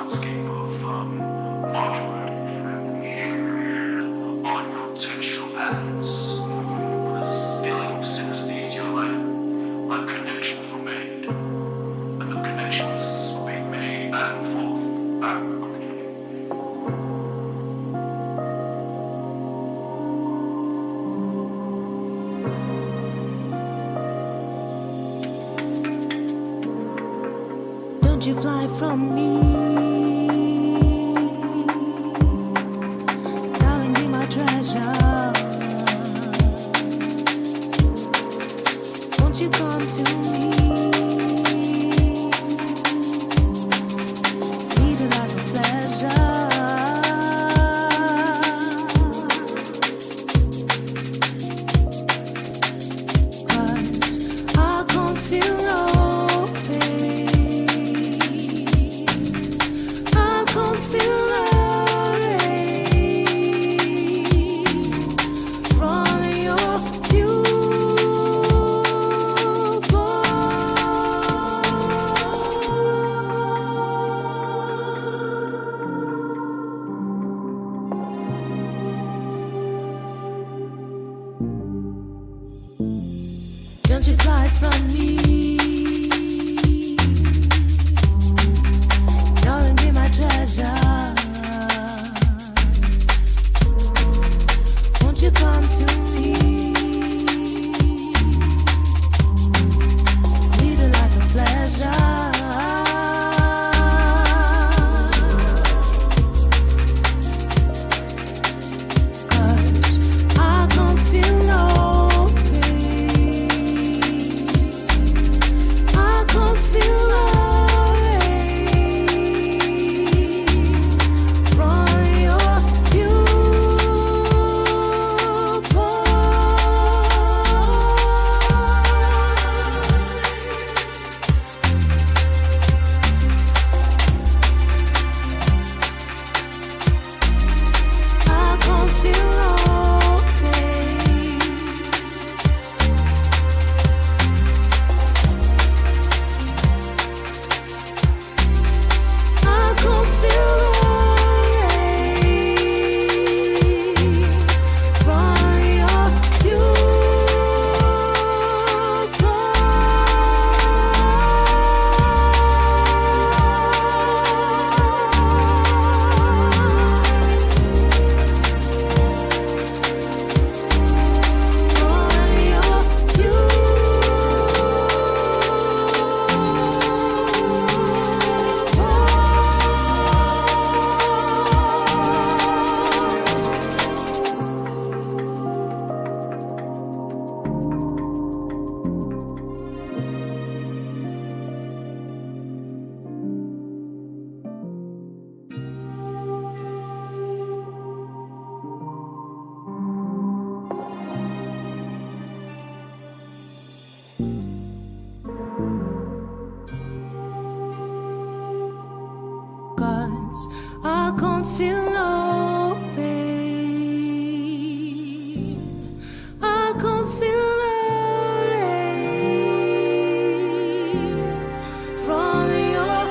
soundscape of modular on your textual patterns. This feeling of synesthesia, like connections were made, and the connections were being made back and forth, back and forth. Don't you fly from me, darling, be my treasure. Won't you come to me? Lead a life of pleasure. Don't you fly from me, darling, be my treasure. Won't you come to me? Lead a life of pleasure. I can't feel no pain. I can't feel the rain from your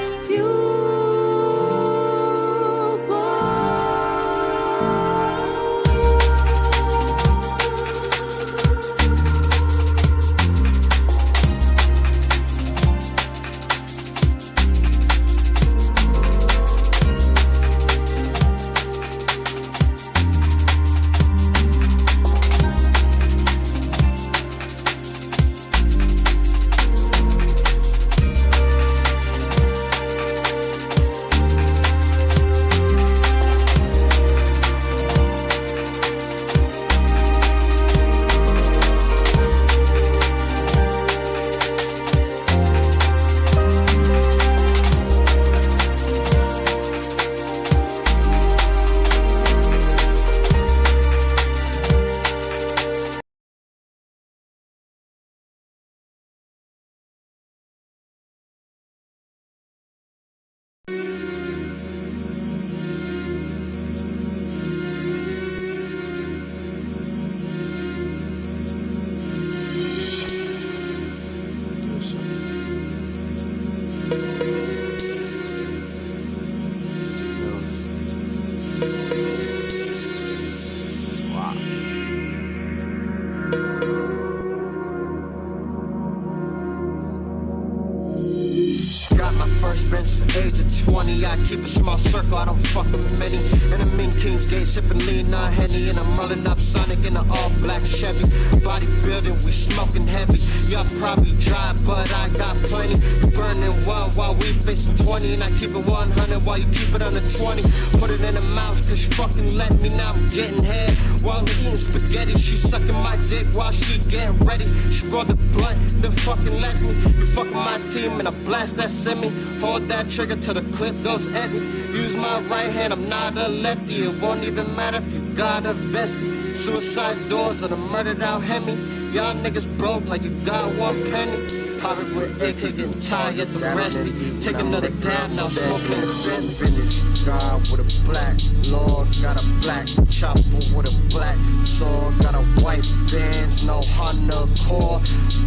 Got my first bench at the age of 20. I keep a small circle, I don't fuck with many. And I'm in Kingsgate, sipping lean on Henny. And I'm rolling up Sonic in an all-black Chevy. Bodybuilding, we smoking heavy. Y'all probably dry, but I got plenty. You burning one while we facing 20. And I keep it 100 while you keep it under 20. Put it in the mouth, cause you fucking let me. Now I'm getting head while I'm eating spaghetti. She sucking my dick while she getting ready. She rolled the blunt, then fucking let me. You fucking my team and I blast that semi. Hold that trigger till the clip goes empty. Use my right hand, I'm not a lefty. It won't even matter if you got a vesty. Suicide doors or the murdered out Hemi. Y'all niggas broke like you got one penny. Poppin' with AK, getting tired at the resty. Take another dab, now smoking the vintage. God with a black Lord, got a black chopper with a black sword. Got a white bands, no Honda core.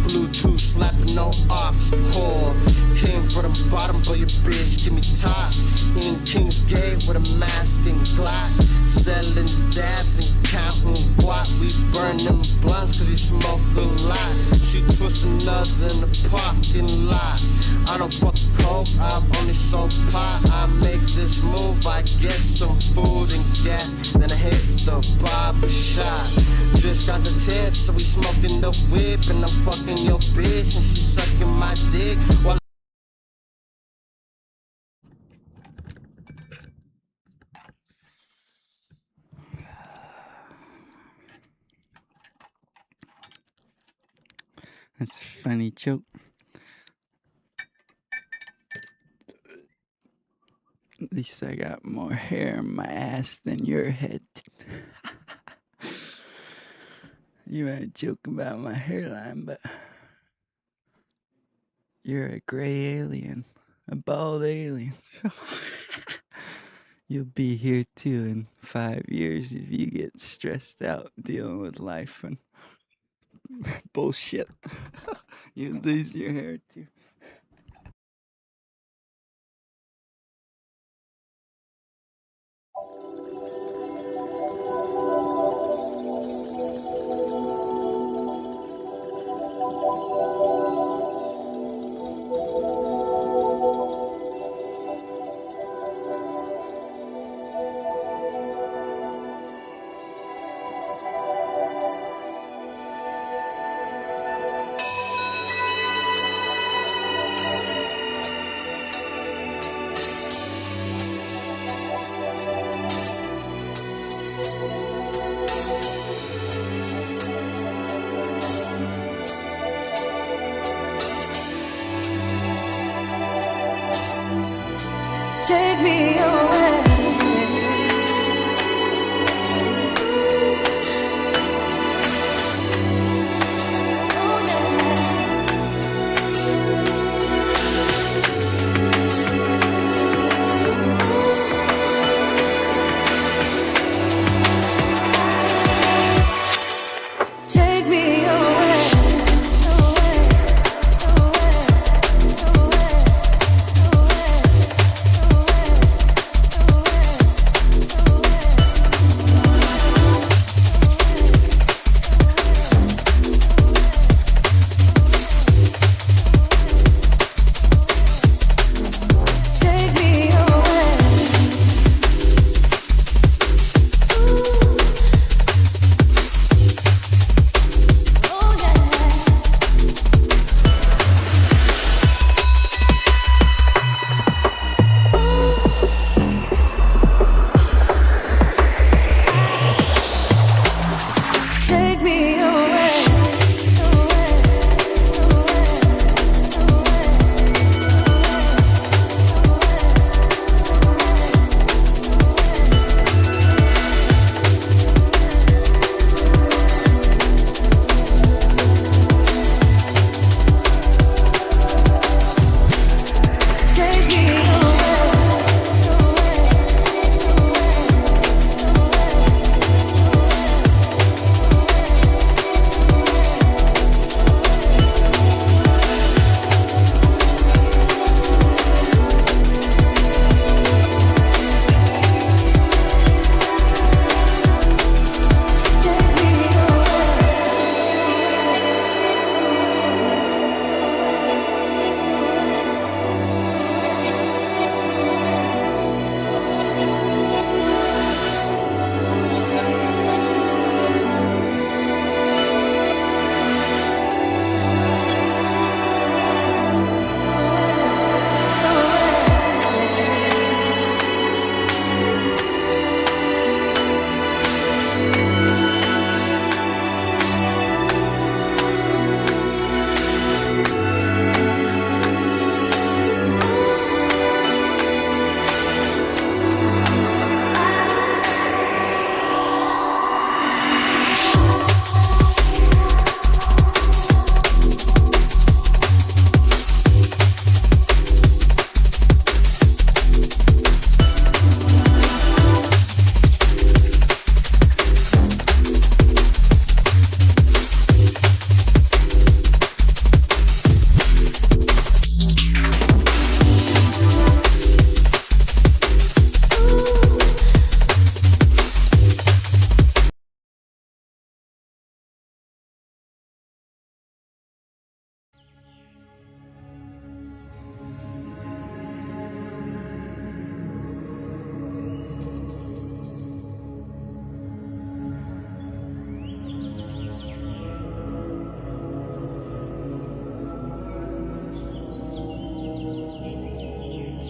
Bluetooth slapping, no aux core. Came for the bottom, but your bitch give me top. In Kingsgate with a mask and Glock. Selling dabs and counting guap. We burn them blunts cause we smoke a lot. She twisting us in the parking lot. I don't fuck coke, I'm only so pot. I make this move, I get some food and gas. Then I hit the barber shop. Just got the test, so we smoking the whip. And I'm fucking your bitch and she sucking my dick while That's a funny joke. At least I got more hair in my ass than your head. You might joke about my hairline, but you're a gray alien, a bald alien. You'll be here too in 5 years if you get stressed out dealing with life and bullshit. You lose your hair too. Take me away. Oh, yeah. Take me away. Away.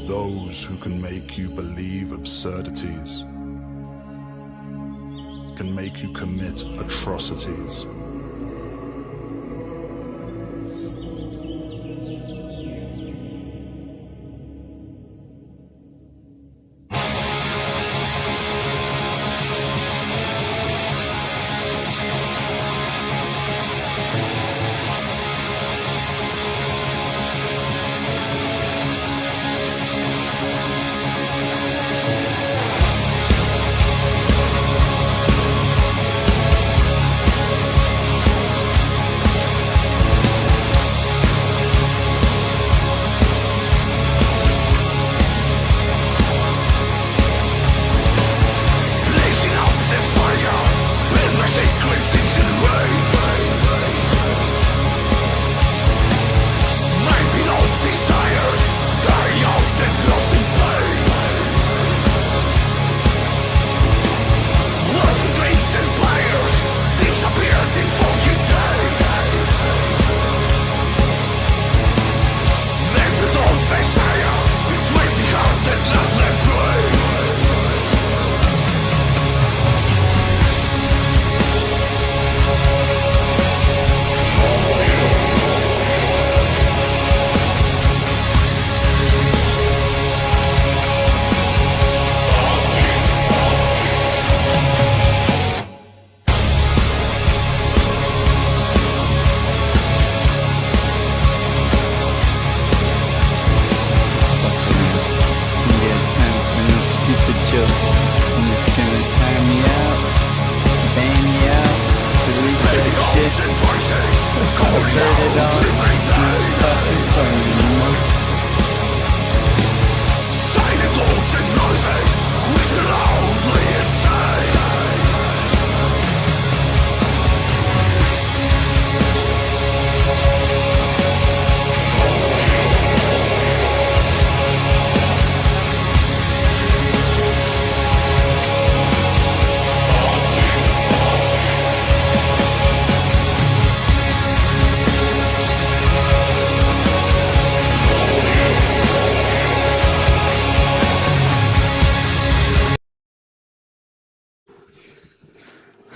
Those who can make you believe absurdities, can make you commit atrocities.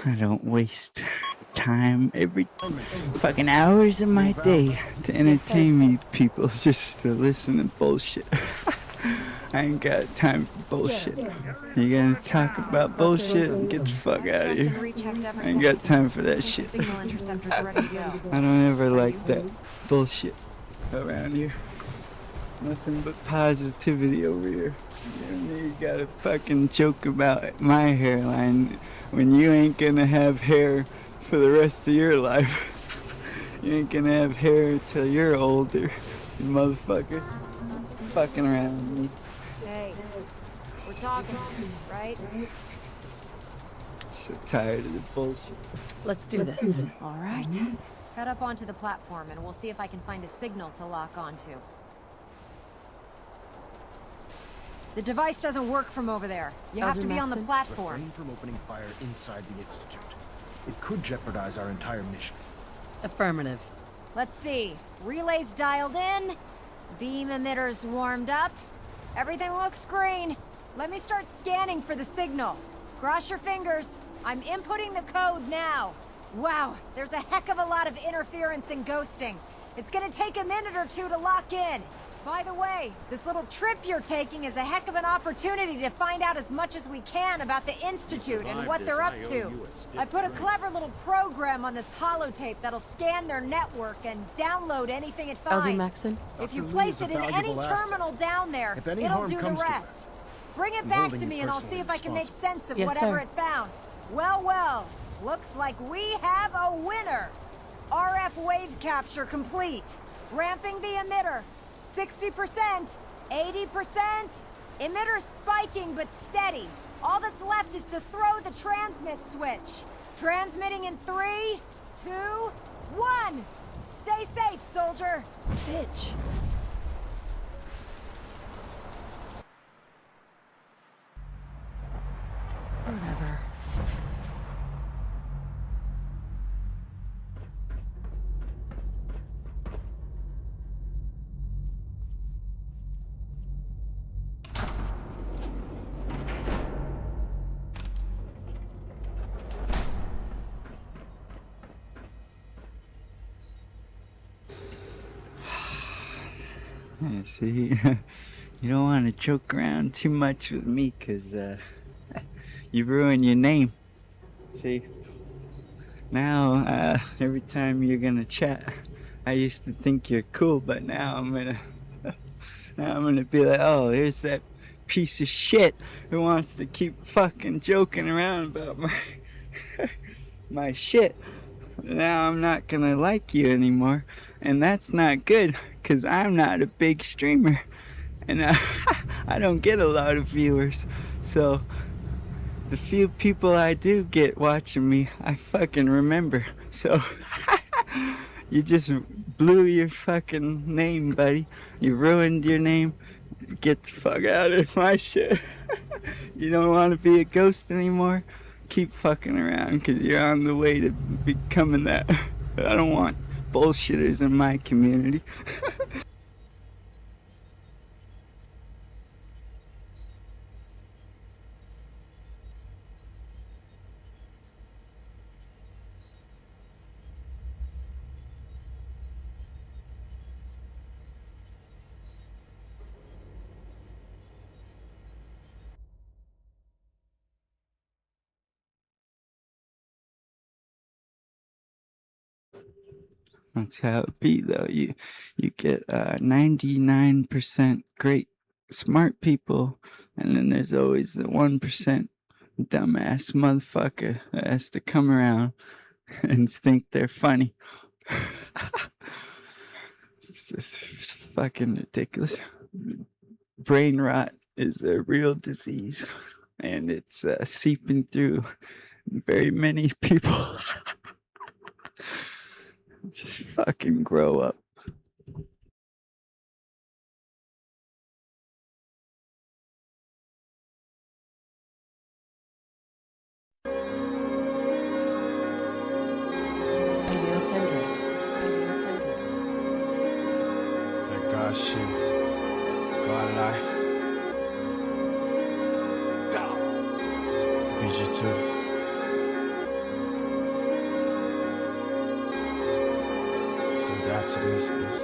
I don't waste time every fucking hours of my day to entertain me people just to listen to bullshit. I ain't got time for bullshit. You gonna talk about bullshit? Get the fuck out of here. I ain't got time for that shit. I don't ever like that bullshit around here. Nothing but positivity over here. You gotta fucking joke about my hairline when you ain't gonna have hair for the rest of your life. You ain't gonna have hair till you're older, you motherfucker. Fucking around with me. Hey, we're talking, right? So tired of the bullshit. Let's do this. All right. Head up onto the platform and we'll see if I can find a signal to lock onto. The device doesn't work from over there. You have to be on the platform. Refrain from opening fire inside the Institute. It could jeopardize our entire mission. Affirmative. Let's see. Relays dialed in. Beam emitters warmed up. Everything looks green. Let me start scanning for the signal. Cross your fingers. I'm inputting the code now. Wow, there's a heck of a lot of interference and ghosting. It's gonna take a minute or two to lock in. By the way, this little trip you're taking is a heck of an opportunity to find out as much as we can about the Institute and what they're up to. I put a clever little program on this holotape that'll scan their network and download anything it finds. Elder Maxon? If you place it in any terminal down there, it'll do the rest. Bring it back to me and I'll see if I can make sense of whatever it found. Well, well, looks like we have a winner. RF wave capture complete. Ramping the emitter. 60%, 80%, emitter spiking but steady. All that's left is to throw the transmit switch. Transmitting in 3, 2, 1. Stay safe, soldier. Bitch. Whatever. Yeah, see, you don't want to joke around too much with me, cause you ruin your name. See, now every time you're gonna chat, I used to think you're cool, but now I'm gonna be like, oh, here's that piece of shit who wants to keep fucking joking around about my shit. Now I'm not gonna like you anymore, and that's not good, cause I'm not a big streamer, and I don't get a lot of viewers, so the few people I do get watching me, I fucking remember. So you just blew your fucking name, buddy. You ruined your name. Get the fuck out of my shit. You don't want to be a ghost anymore? Keep fucking around, because you're on the way to becoming that. I don't want bullshitters in my community. That's how it be, though. You get 99% great, smart people, and then there's always the 1% dumbass motherfucker that has to come around and think they're funny. It's just fucking ridiculous. Brain rot is a real disease, and it's seeping through very many people. Just fucking grow up. That God shit. God life. VG2. Adapt to this, bitch.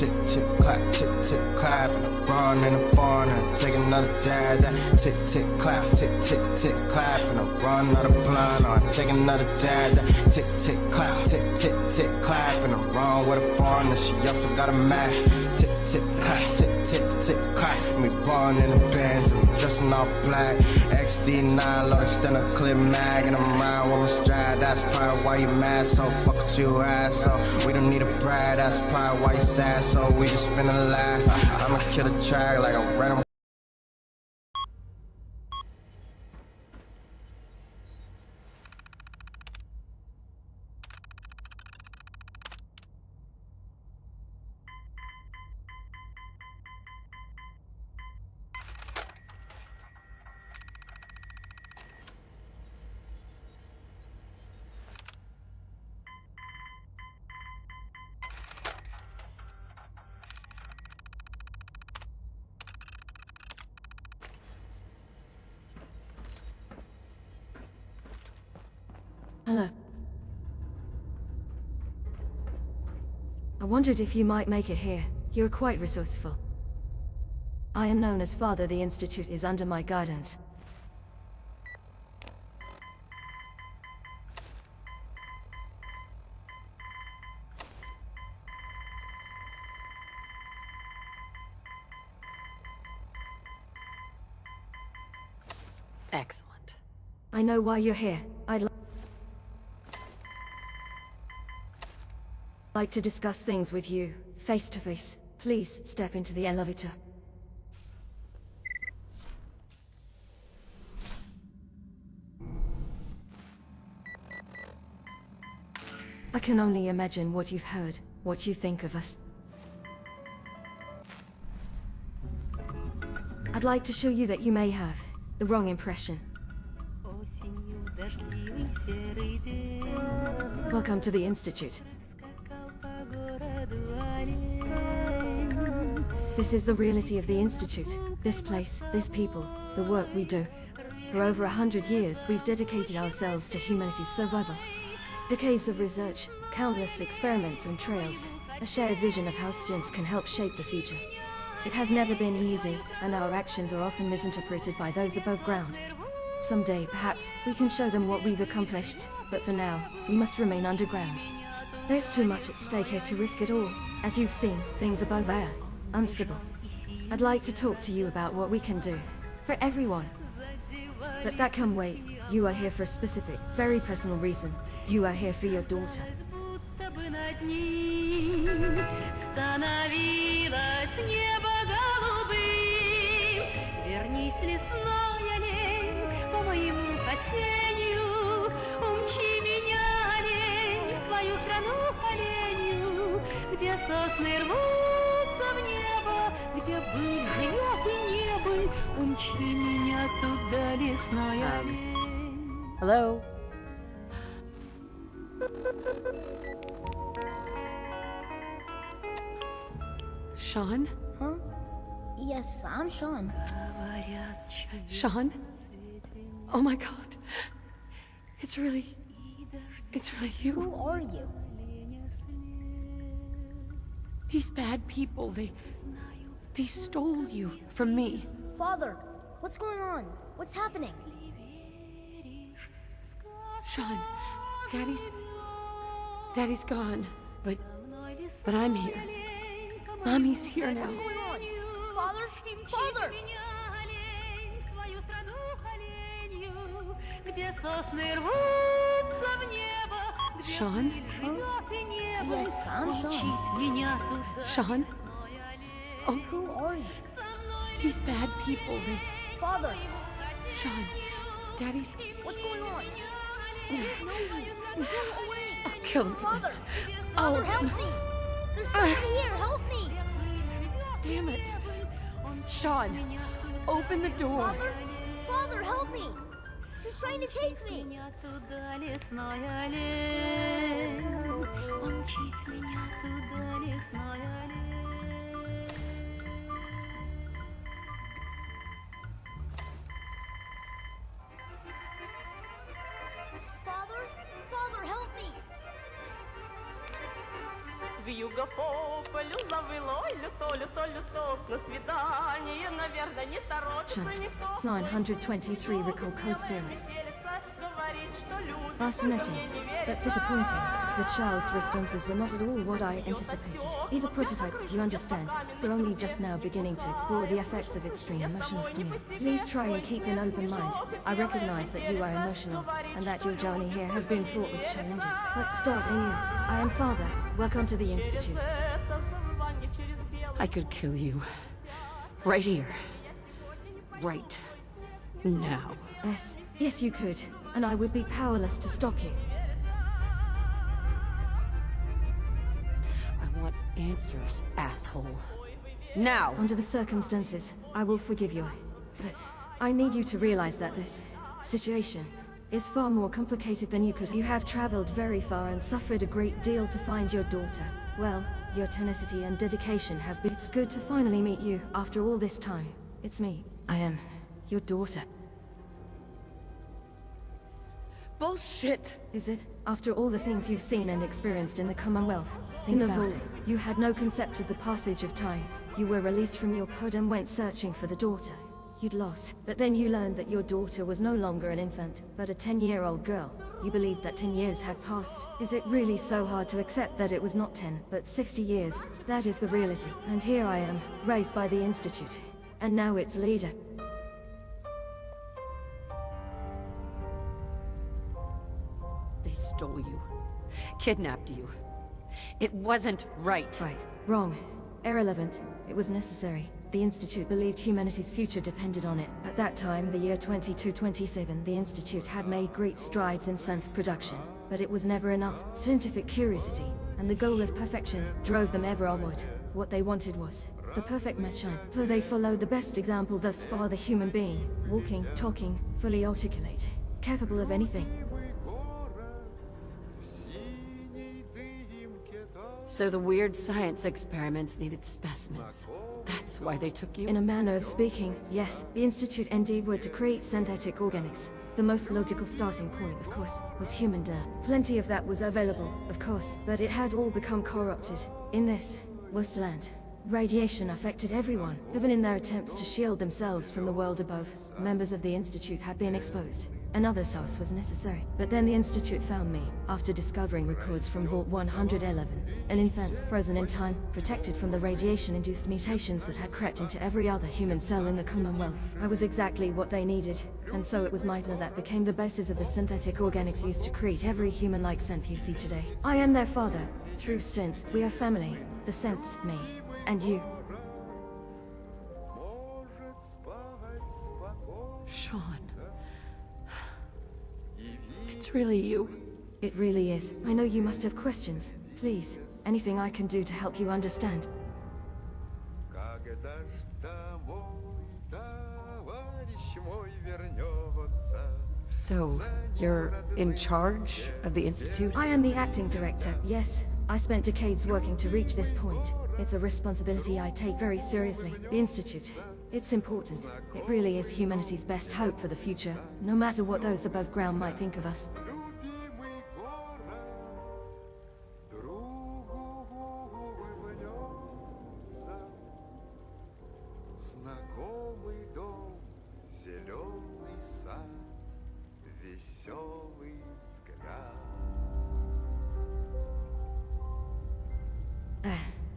Tick, tick, clap, and I'm running in the barn and take another dab. That tick, tick, clap, and I'm running out of blind or I take another dab. That tick, tick, clap, and I'm wrong with a farm and she also got a match. Tick, tick, clap, and we run in the bands and we dressing all black. XD9, load extended clip mag, and I'm around with my stride. That's probably why you mad, so fuck with you asshole. We don't need a bride, that's probably why you sad, so we just finna laugh. I'ma kill the track like a random. Hello. I wondered if you might make it here. You're quite resourceful. I am known as Father. The Institute is under my guidance. Excellent. I know why you're here. I'd like to discuss things with you, face to face. Please step into the elevator. I can only imagine what you've heard, what you think of us. I'd like to show you that you may have the wrong impression. Осенью дождливый серый день. Welcome to the Institute. This is the reality of the Institute. This place, this people, the work we do. For over 100 years, we've dedicated ourselves to humanity's survival. Decades of research, countless experiments and trails, a shared vision of how students can help shape the future. It has never been easy, and our actions are often misinterpreted by those above ground. Someday, perhaps, we can show them what we've accomplished, but for now, we must remain underground. There's too much at stake here to risk it all. As you've seen, things above are unstable. I'd like to talk to you about what we can do, for everyone. But that can wait. You are here for a specific, very personal reason. You are here for your daughter. Hello? Sean? Huh? Yes, I'm Sean. Sean? Oh my god. It's really you. Who are you? These bad people, they stole you from me. Father, what's going on? What's happening? Sean, Daddy's gone, but I'm here. Mommy's here now. What's going on? Father? Father! Sean? Huh? Yes, I'm Sean. Sean? Oh, Who are you? these bad people, Father! Sean, Daddy's... What's going on? No! Go away! I'll kill him for Father! this. Father, Oh, help me! There's somebody here! Help me! damn it. Sean, open the door. Father! Father, help me! She's trying to take me! Father? Father, help me! Вьюга по полю завело, люто, на свидание, наверное, не торопится Shunt. никто. It's 923 recall code series. Говорит, что люди Fascinating, but disappointing. The child's responses were not at all what I anticipated. He's a prototype, you understand. We're only just now beginning to explore the effects of extreme emotional stimuli. Please try and keep an open mind. I recognize that you are emotional, and that your journey here has been fraught with challenges. Let's start anew. I am Father. Welcome to the Institute. это завывание через белый. I could kill you. Right here. Right. Now. Yes, yes you could, and I would be powerless to stop you. I want answers, asshole. Now! Under the circumstances, I will forgive you. But I need you to realize that this situation is far more complicated than you could. You have traveled very far and suffered a great deal to find your daughter. Well, your tenacity and dedication have been... It's good to finally meet you after all this time. It's me. I am your daughter. Bullshit! Is it? After all the things you've seen and experienced in the Commonwealth? Think about it. You had no concept of the passage of time. You were released from your pod and went searching for the daughter. You'd lost. But then you learned that your daughter was no longer an infant, but a 10-year-old girl. You believed that 10 years had passed. Is it really so hard to accept that it was not 10, but 60 years? That is the reality. And here I am, raised by the Institute. And now its leader. They stole you. Kidnapped you. It wasn't right. Right. Wrong. Irrelevant. It was necessary. The Institute believed humanity's future depended on it. At that time, the year 2227, the Institute had made great strides in synth production. But it was never enough. Scientific curiosity, and the goal of perfection, drove them ever onward. What they wanted was the perfect match. So they followed the best example thus far, the human being. Walking, talking, fully articulate. Capable of anything. So the weird science experiments needed specimens. That's why they took you? In a manner of speaking, yes. The Institute endeavored to create synthetic organics. The most logical starting point, of course, was human dirt. Plenty of that was available, of course, but it had all become corrupted. In this wasteland, radiation affected everyone, even in their attempts to shield themselves from the world above. Members of the Institute had been exposed. Another source was necessary. But then the Institute found me, after discovering records from Vault 111. An infant, frozen in time, protected from the radiation-induced mutations that had crept into every other human cell in the Commonwealth. I was exactly what they needed, and so it was my data that became the basis of the synthetic organics used to create every human-like synth you see today. I am their father. Through stints, we are family. The sense, me, and you. Sean. It's really you. It really is. I know you must have questions. Please, anything I can do to help you understand. So, you're in charge of the Institute? I am the acting director, yes. I spent decades working to reach this point. It's a responsibility I take very seriously. The Institute, it's important. It really is humanity's best hope for the future, no matter what those above ground might think of us.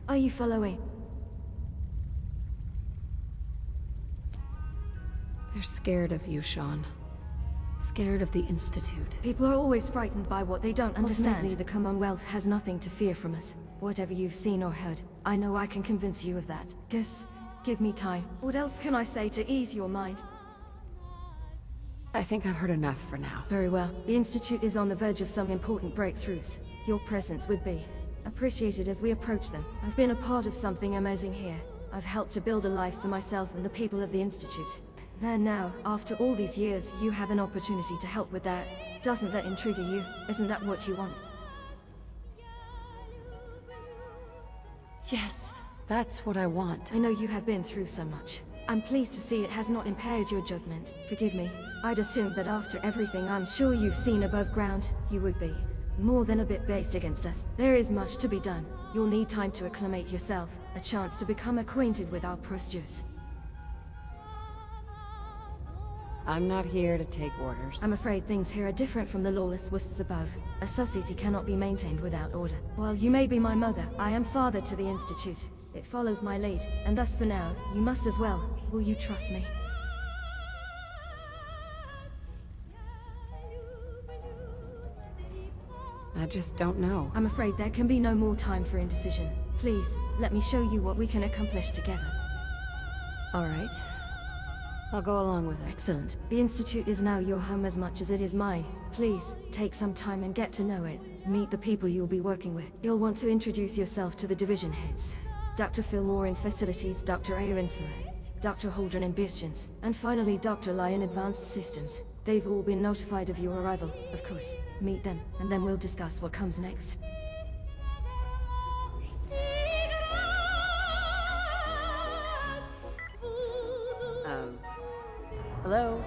Are you following? They're scared of you, Sean. Scared of the Institute. People are always frightened by what they don't understand. Ultimately, the Commonwealth has nothing to fear from us. Whatever you've seen or heard, I know I can convince you of that. Just give me time. What else can I say to ease your mind? I think I've heard enough for now. Very well. The Institute is on the verge of some important breakthroughs. Your presence would be appreciated as we approach them. I've been a part of something amazing here. I've helped to build a life for myself and the people of the Institute. And now, after all these years, you have an opportunity to help with that. Doesn't that intrigue you? Isn't that what you want? Yes, that's what I want. I know you have been through so much. I'm pleased to see it has not impaired your judgment. Forgive me. I'd assumed that after everything I'm sure you've seen above ground, you would be more than a bit based against us. There is much to be done. You'll need time to acclimate yourself, a chance to become acquainted with our procedures. I'm not here to take orders. I'm afraid things here are different from the lawless wastes above. A society cannot be maintained without order. While you may be my mother, I am father to the Institute. It follows my lead, and thus for now, you must as well. Will you trust me? I just don't know. I'm afraid there can be no more time for indecision. Please, let me show you what we can accomplish together. All right. I'll go along with it. Excellent. The Institute is now your home as much as it is mine. Please, take some time and get to know it. Meet the people you'll be working with. You'll want to introduce yourself to the division heads. Dr. Fillmore in Facilities, Dr. Ayer in Sewer, Dr. Holdren in Bistions, and finally Dr. Lai in Advanced Systems. They've all been notified of your arrival, of course. Meet them, and then we'll discuss what comes next. Hello?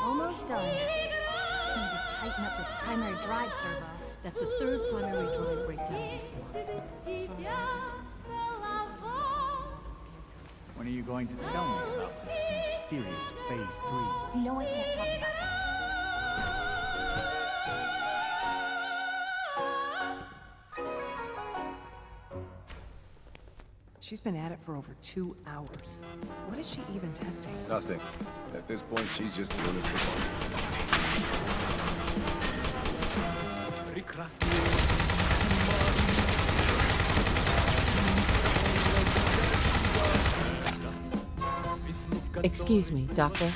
Almost done. Just need to tighten up this primary drive servo. That's the third primary drive breakdown this month. As far as I'm concerned. When are you going to tell me about this mysterious Phase 3? No, I can't talk about that. She's been at it for over 2 hours. What is she even testing? Nothing. At this point, she's just doing it for fun. Excuse me, Doctor.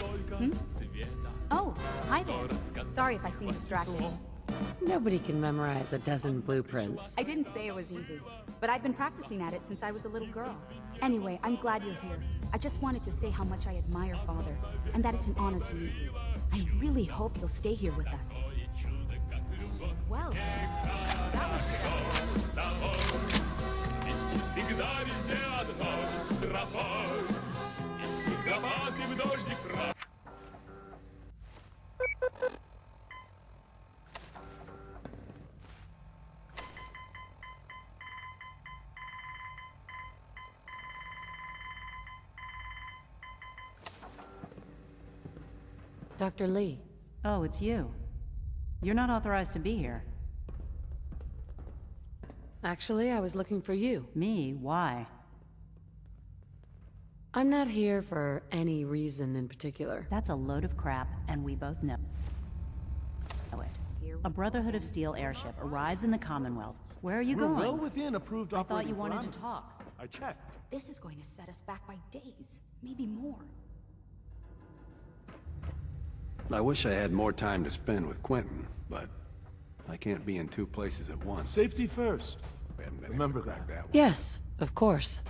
Oh, hi there. Sorry if I seem distracted. Nobody can memorize a dozen blueprints. I didn't say it was easy, but I've been practicing at it since I was a little girl. Anyway, I'm glad you're here. I just wanted to say how much I admire Father, and that it's an honor to meet you. I really hope you'll stay here with us. Well, that was productive. Dr. Lee. Oh, it's you. You're not authorized to be here. Actually, I was looking for you. Me? Why? I'm not here for any reason in particular. That's a load of crap, and we both know it. A Brotherhood of Steel airship arrives in the Commonwealth. Where are you going? Well within approved I thought you operating wanted to parameters. talk. I checked. This is going to set us back by days, maybe more. I wish I had more time to spend with Quentin, but I can't be in two places at once. Safety first. We haven't been Remember able to crack that. one. Yes, of course.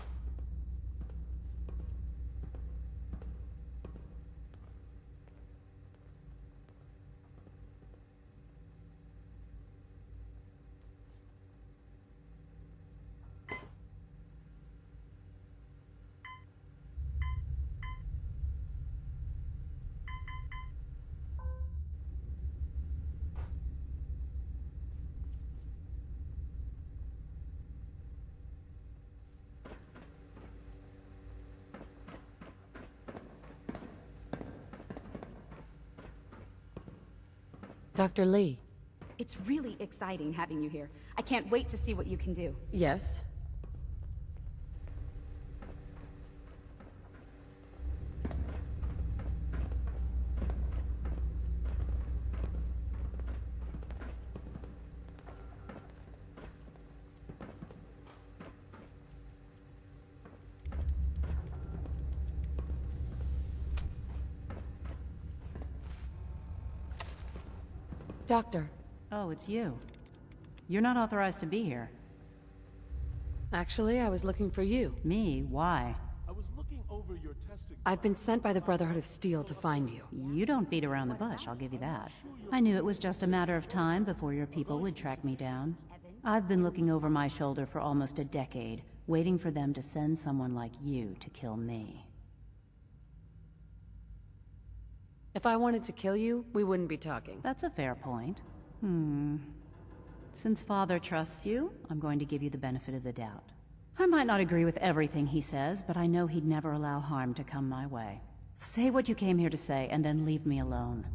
Dr. Lee. It's really exciting having you here. I can't wait to see what you can do. Yes? Doctor. Oh, it's you. You're not authorized to be here. Actually, I was looking for you. Me? Why? I was looking over your testing. I've been sent by the Brotherhood of Steel to find you. You don't beat around the bush, I'll give you that. I knew it was just a matter of time before your people would track me down. I've been looking over my shoulder for almost a decade, waiting for them to send someone like you to kill me. If I wanted to kill you, we wouldn't be talking. That's a fair point. Since Father trusts you, I'm going to give you the benefit of the doubt. I might not agree with everything he says, but I know he'd never allow harm to come my way. Say what you came here to say, and then leave me alone.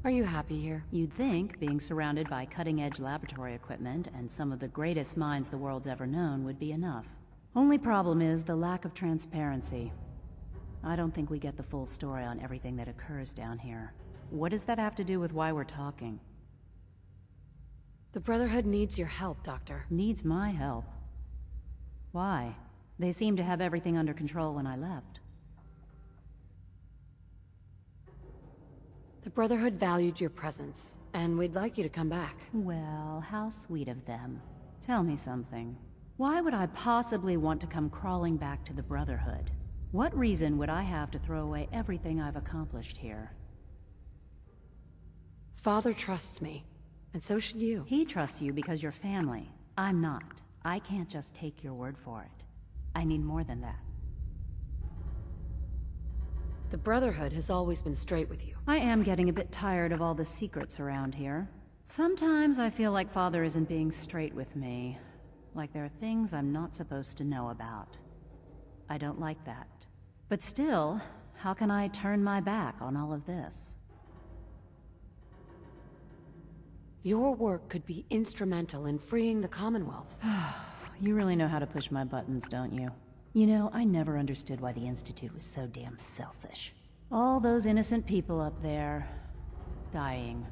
Are you happy here? You'd think being surrounded by cutting-edge laboratory equipment and some of the greatest minds the world's ever known would be enough. Only problem is the lack of transparency. I don't think we get the full story on everything that occurs down here. What does that have to do with why we're talking? The Brotherhood needs your help, Doctor. Needs my help? Why? They seemed to have everything under control when I left. The Brotherhood valued your presence, and we'd like you to come back. Well, how sweet of them. Tell me something. Why would I possibly want to come crawling back to the Brotherhood? What reason would I have to throw away everything I've accomplished here? Father trusts me, and so should you. He trusts you because you're family. I'm not. I can't just take your word for it. I need more than that. The Brotherhood has always been straight with you. I am getting a bit tired of all the secrets around here. Sometimes I feel like Father isn't being straight with me. Like there are things I'm not supposed to know about. I don't like that. But still, how can I turn my back on all of this? Your work could be instrumental in freeing the Commonwealth. You really know how to push my buttons, don't you? You know, I never understood why the Institute was so damn selfish. All those innocent people up there. dying.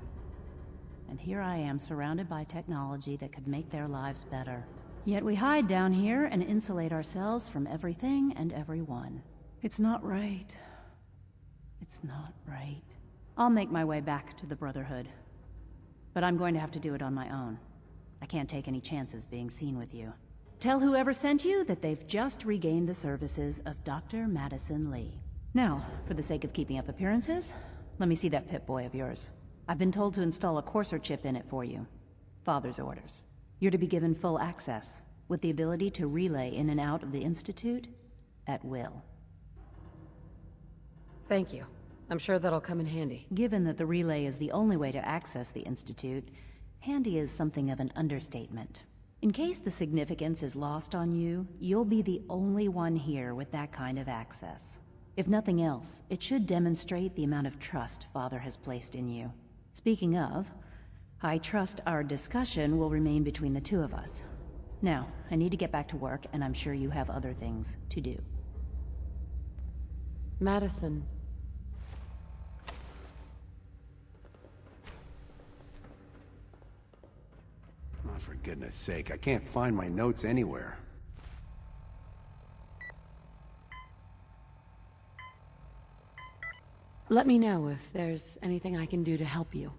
And here I am surrounded by technology that could make their lives better. Yet we hide down here and insulate ourselves from everything and everyone. It's not right. It's not right. I'll make my way back to the Brotherhood. But I'm going to have to do it on my own. I can't take any chances being seen with you. Tell whoever sent you that they've just regained the services of Dr. Madison Lee. Now, for the sake of keeping up appearances, let me see that Pip-Boy of yours. I've been told to install a courser chip in it for you. Father's orders. You're to be given full access, with the ability to relay in and out of the Institute at will. Thank you. I'm sure that'll come in handy. Given that the relay is the only way to access the Institute, handy is something of an understatement. In case the significance is lost on you, you'll be the only one here with that kind of access. If nothing else, it should demonstrate the amount of trust Father has placed in you. Speaking of, I trust our discussion will remain between the two of us. Now, I need to get back to work, and I'm sure you have other things to do. Madison. Oh, for goodness sake, I can't find my notes anywhere. Let me know if there's anything I can do to help you.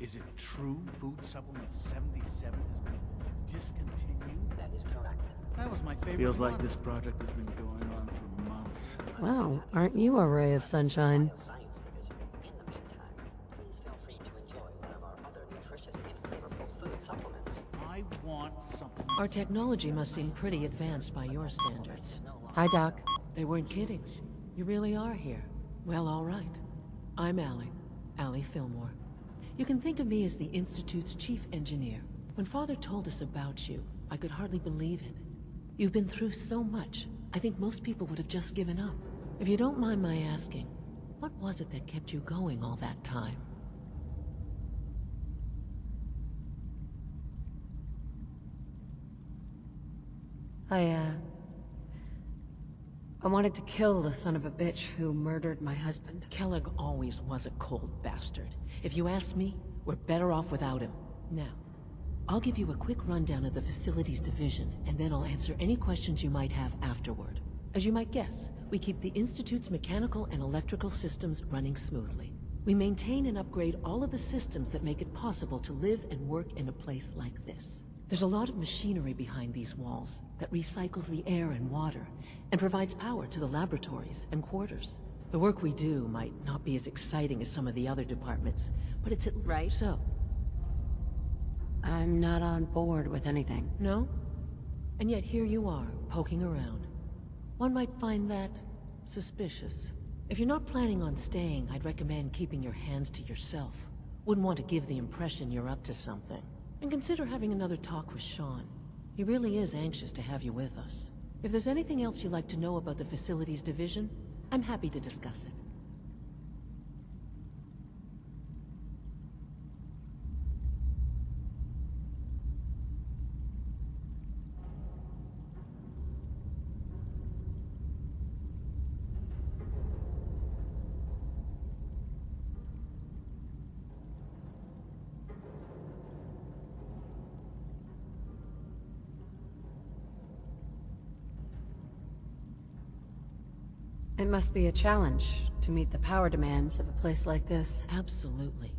Is it true Food Supplement 77 has been discontinued? That is correct. That was my favorite. Feels like this project has been going on for months. Wow, aren't you a ray of sunshine? I want something. Our technology must seem pretty advanced by your standards. Hi, Doc. They weren't kidding. You really are here. Well, all right. I'm Allie Fillmore. You can think of me as the Institute's chief engineer. When Father told us about you, I could hardly believe it. You've been through so much, I think most people would have just given up. If you don't mind my asking, what was it that kept you going all that time? I wanted to kill the son of a bitch who murdered my husband. Kellogg always was a cold bastard. If you ask me, we're better off without him. Now, I'll give you a quick rundown of the Facilities Division, and then I'll answer any questions you might have afterward. As you might guess, we keep the Institute's mechanical and electrical systems running smoothly. We maintain and upgrade all of the systems that make it possible to live and work in a place like this. There's a lot of machinery behind these walls that recycles the air and water, and provides power to the laboratories and quarters. The work we do might not be as exciting as some of the other departments, but it's right. So. I'm not on board with anything. No? And yet here you are, poking around. One might find that suspicious. If you're not planning on staying, I'd recommend keeping your hands to yourself. Wouldn't want to give the impression you're up to something. And consider having another talk with Sean. He really is anxious to have you with us. If there's anything else you'd like to know about the Facilities Division, I'm happy to discuss it. It must be a challenge to meet the power demands of a place like this. Absolutely.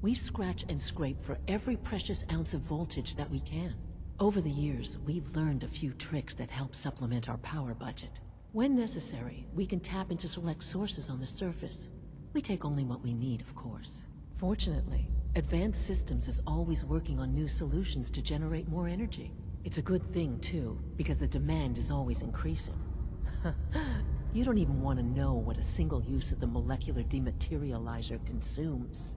We scratch and scrape for every precious ounce of voltage that we can. Over the years, we've learned a few tricks that help supplement our power budget. When necessary, we can tap into select sources on the surface. We take only what we need, of course. Fortunately, Advanced Systems is always working on new solutions to generate more energy. It's a good thing, too, because the demand is always increasing. You don't even want to know what a single use of the molecular dematerializer consumes.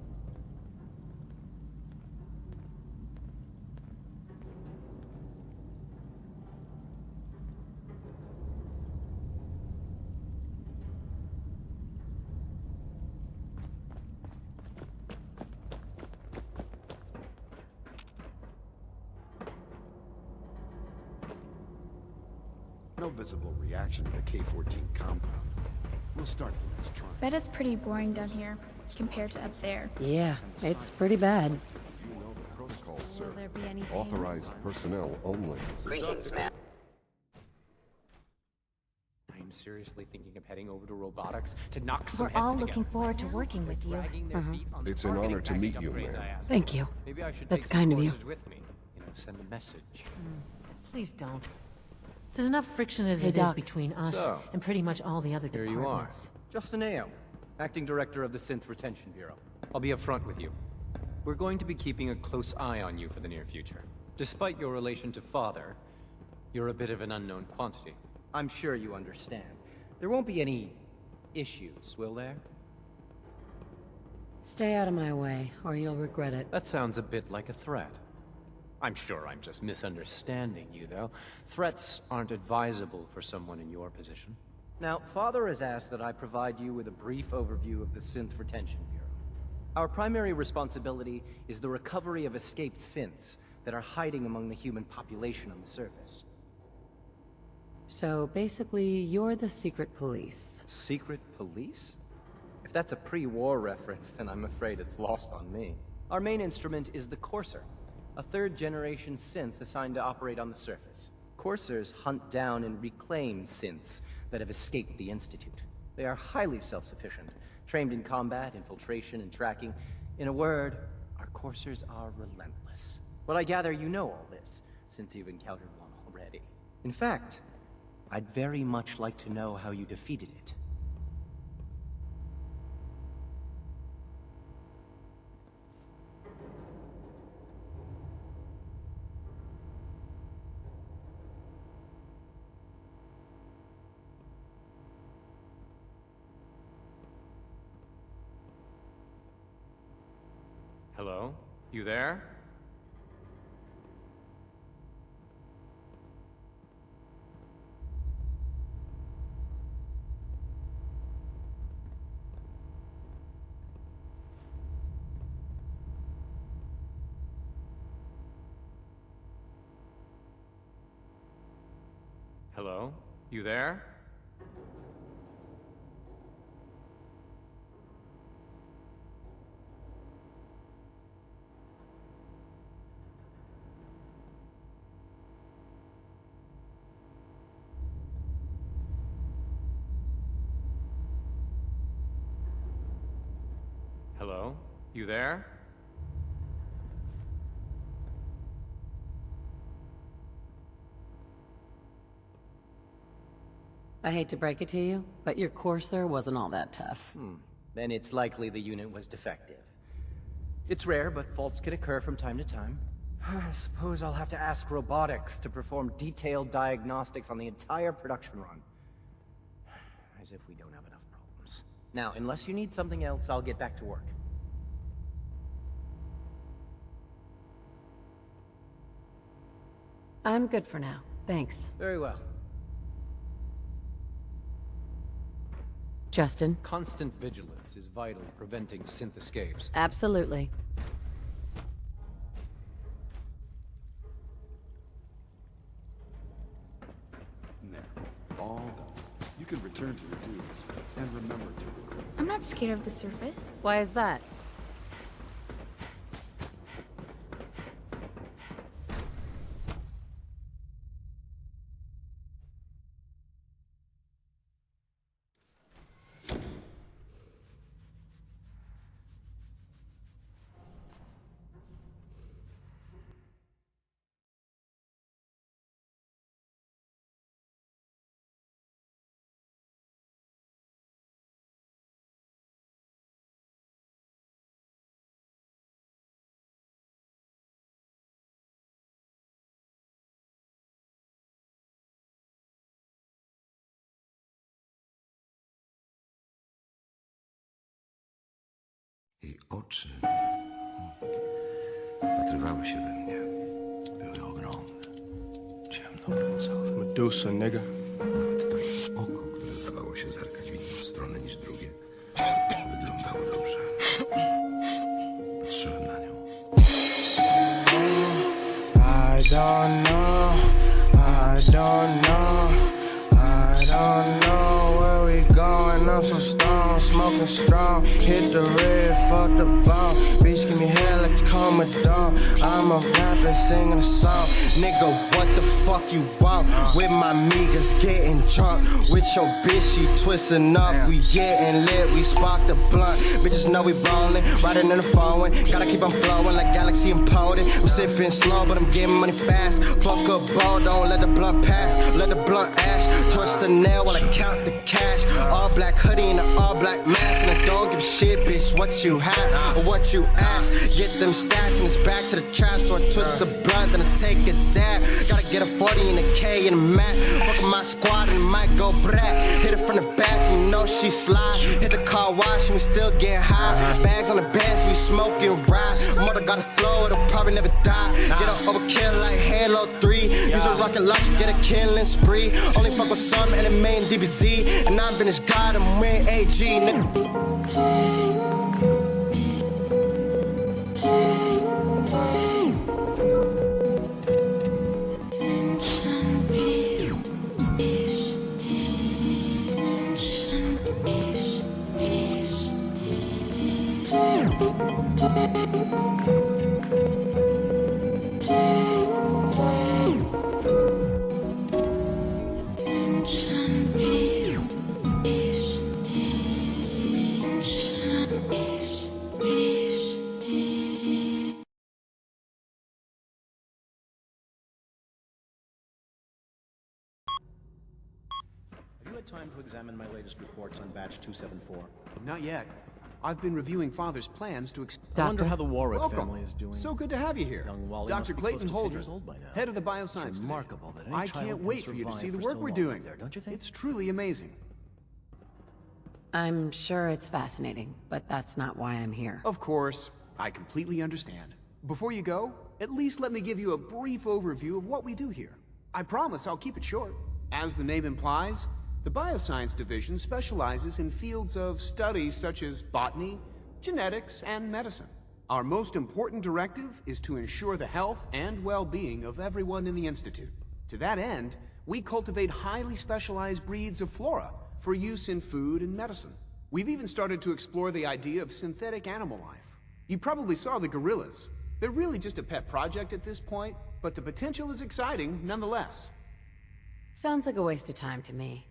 No visible reaction to the K-14 compound. We'll start the next trial. Bet it's pretty boring down here, compared to up there. Yeah, it's pretty bad. You know the protocol, sir. Will there be any Authorized personnel only. Greetings, man. I'm seriously thinking of heading over to robotics to knock some heads We're all together. looking forward to working with you. It's an honor to meet you, man. Thank you. Maybe I should That's take some kind of you. courses with me. You know, send a message. Please don't. There's enough friction as Hey, it is Doc. between us So, and pretty much all the other Here departments. you are. Justin Ayo, Acting Director of the Synth Retention Bureau. I'll be upfront with you. We're going to be keeping a close eye on you for the near future. Despite your relation to Father, you're a bit of an unknown quantity. I'm sure you understand. There won't be any issues, will there? Stay out of my way, or you'll regret it. That sounds a bit like a threat. I'm sure I'm just misunderstanding you, though. Threats aren't advisable for someone in your position. Now, Father has asked that I provide you with a brief overview of the Synth Retention Bureau. Our primary responsibility is the recovery of escaped synths that are hiding among the human population on the surface. So basically, you're the secret police. Secret police? If that's a pre-war reference, then I'm afraid it's lost on me. Our main instrument is the Courser, a third-generation synth assigned to operate on the surface. Coursers hunt down and reclaim synths that have escaped the Institute. They are highly self-sufficient, trained in combat, infiltration, and tracking. In a word, our Coursers are relentless. But I gather you know all this, since you've encountered one already. In fact, I'd very much like to know how you defeated it. Hello? You there? Hello? You there? Hello? You there? I hate to break it to you, but your Courser wasn't all that tough. Then it's likely the unit was defective. It's rare, but faults can occur from time to time. I suppose I'll have to ask robotics to perform detailed diagnostics on the entire production run. As if we don't have enough problems. Now, unless you need something else, I'll get back to work. I'm good for now. Thanks. Very well. Justin? Constant vigilance is vital in preventing synth escapes. Absolutely. There. All done. You can return to your duties. And remember to record. I'm not scared of the surface. Why is that? Jej oczy wpatrywały się we mnie. Były ogromne, ciemnobrązowe. Medusa, nigga. Nawet to jej oko, które zdawało się zerkać w inną stronę niż drugie, wyglądało dobrze. Patrzyłem na nią. I don't know dawn, smoking strong. Hit the red, fuck the ball. Bitch, give me hair like the Commodore. I'm a rapper singing a song. Nigga, what the fuck you want? With my niggas getting drunk. With your bitch, she twisting up. We getting lit, we spark the blunt. Bitches know we ballin', riding in the phone. Gotta keep on flowing like Galaxy and Potent. I'm sipping slow, but I'm getting money fast. Fuck a ball, don't let the blunt pass. Let the blunt ash. Touch the nail while I count the cash. All black hoodie and an all black mask. And I don't give a shit, bitch, what you have or what you ask. Get them stacks and it's back to the trap. So I twist a blunt, then I take a dab. Gotta get a 40 and a K and a Mac. Fuck my squad and it might go brat. Hit it from the back, you know she slide. Hit the car wash and we still getting high. Bags on the bench, we smoking ride. Mother got a flow, it'll probably never die. Get an overkill like Halo 3. Use a rocket launcher, get a killing spree. Only fuck with some and it main DBZ. And I'm finished God, I'm winning AG, nigga. Have you had time to examine my latest reports on batch 274? Not yet. I've been reviewing Father's plans to I wonder how the Warwick family is doing. So good to have you here. Young Wally Dr. must be Clayton close to 10 Holder, years old by now. head of the bioscience It's remarkable that any I child can't can wait for you to survive see the for work so we're long doing. up there, don't you think? It's truly amazing. I'm sure it's fascinating, but that's not why I'm here. Of course, I completely understand. Before you go, at least let me give you a brief overview of what we do here. I promise I'll keep it short. As the name implies, the Bioscience Division specializes in fields of studies such as botany, genetics, and medicine. Our most important directive is to ensure the health and well-being of everyone in the Institute. To that end, we cultivate highly specialized breeds of flora for use in food and medicine. We've even started to explore the idea of synthetic animal life. You probably saw the gorillas. They're really just a pet project at this point, but the potential is exciting nonetheless. Sounds like a waste of time to me.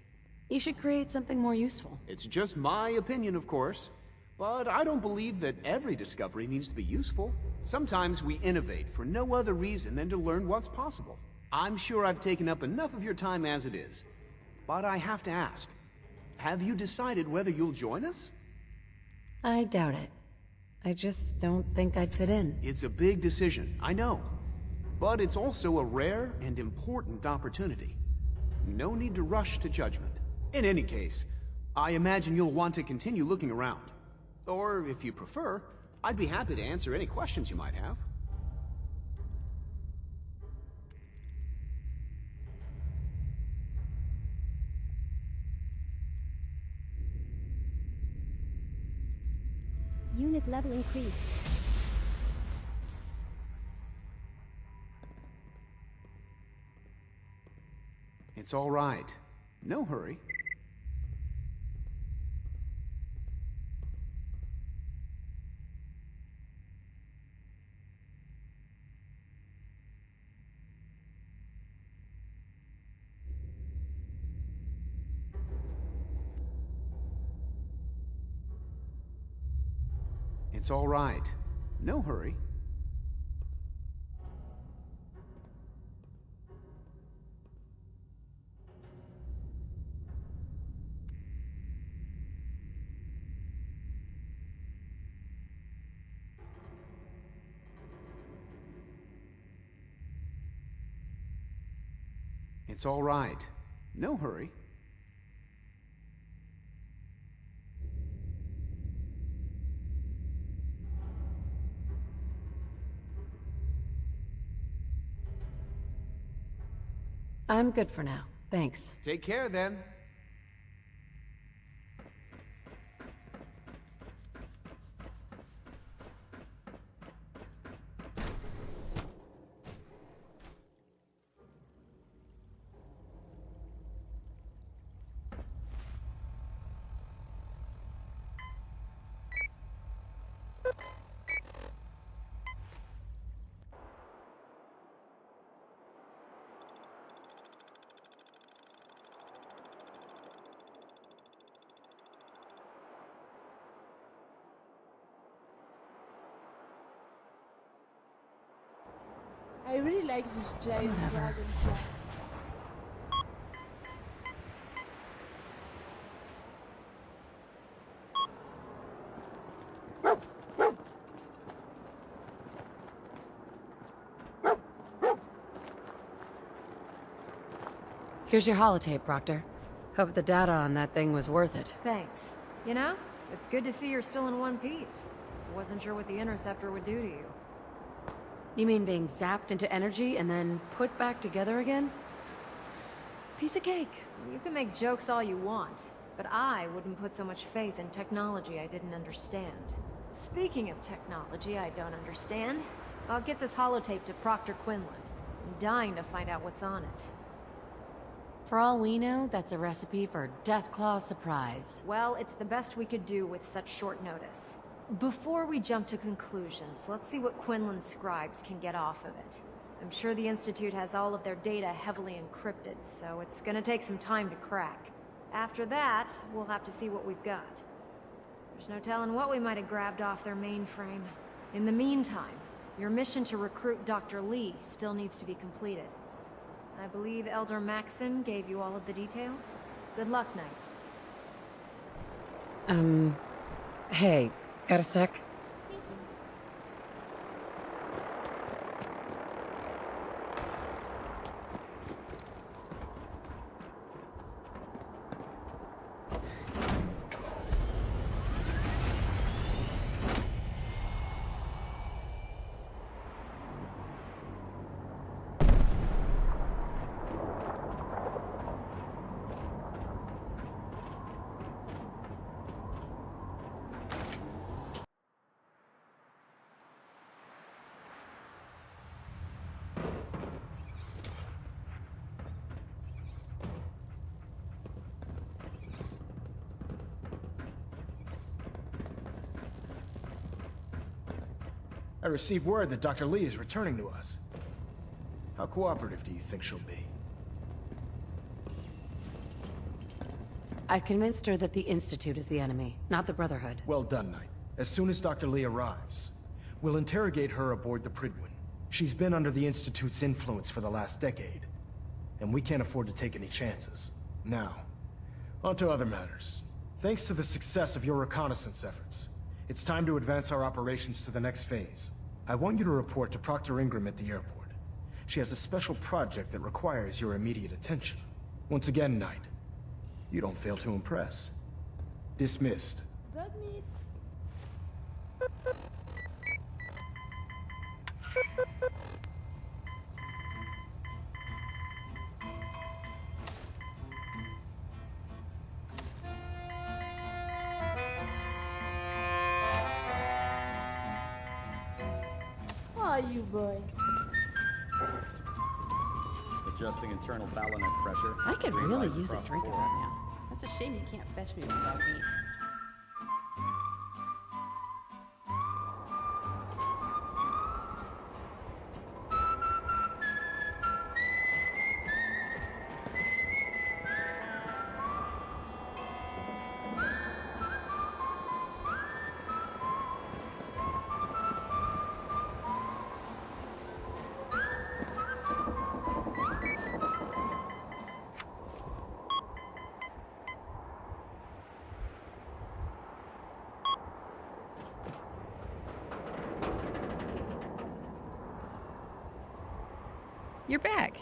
You should create something more useful. It's just my opinion, of course, but I don't believe that every discovery needs to be useful. Sometimes we innovate for no other reason than to learn what's possible. I'm sure I've taken up enough of your time as it is, but I have to ask, have you decided whether you'll join us? I doubt it. I just don't think I'd fit in. It's a big decision, I know, but it's also a rare and important opportunity. No need to rush to judgment. In any case, I imagine you'll want to continue looking around. Or, if you prefer, I'd be happy to answer any questions you might have. Unit level increased. It's all right. No hurry. It's all right. No hurry. It's all right. No hurry. I'm good for now. Thanks. Take care, then. really like this giant dragonfly. Here's your holotape, Proctor. Hope the data on that thing was worth it. Thanks. You know, it's good to see you're still in one piece. Wasn't sure what the interceptor would do to you. You mean being zapped into energy and then put back together again? Piece of cake. You can make jokes all you want, but I wouldn't put so much faith in technology I didn't understand. Speaking of technology I don't understand, I'll get this holotape to Proctor Quinlan. I'm dying to find out what's on it. For all we know, that's a recipe for Deathclaw surprise. Well, it's the best we could do with such short notice. Before we jump to conclusions, let's see what Quinlan's scribes can get off of it. I'm sure the Institute has all of their data heavily encrypted, so it's gonna take some time to crack. After that, we'll have to see what we've got. There's no telling what we might have grabbed off their mainframe. In the meantime, your mission to recruit Dr. Lee still needs to be completed. I believe Elder Maxon gave you all of the details. Good luck, Knight. Hey, got a sec? I received word that Dr. Lee is returning to us. How cooperative do you think she'll be? I've convinced her that the Institute is the enemy, not the Brotherhood. Well done, Knight. As soon as Dr. Lee arrives, we'll interrogate her aboard the Prydwen. She's been under the Institute's influence for the last decade, and we can't afford to take any chances. Now, on to other matters. Thanks to the success of your reconnaissance efforts, it's time to advance our operations to the next phase. I want you to report to Proctor Ingram at the airport. She has a special project that requires your immediate attention. Once again, Knight, you don't fail to impress. Dismissed. That means... How are you, boy? Adjusting internal ballonet pressure. I could Green really lights use a across drink the about board. now. That's a shame you can't fetch me without me. You're back.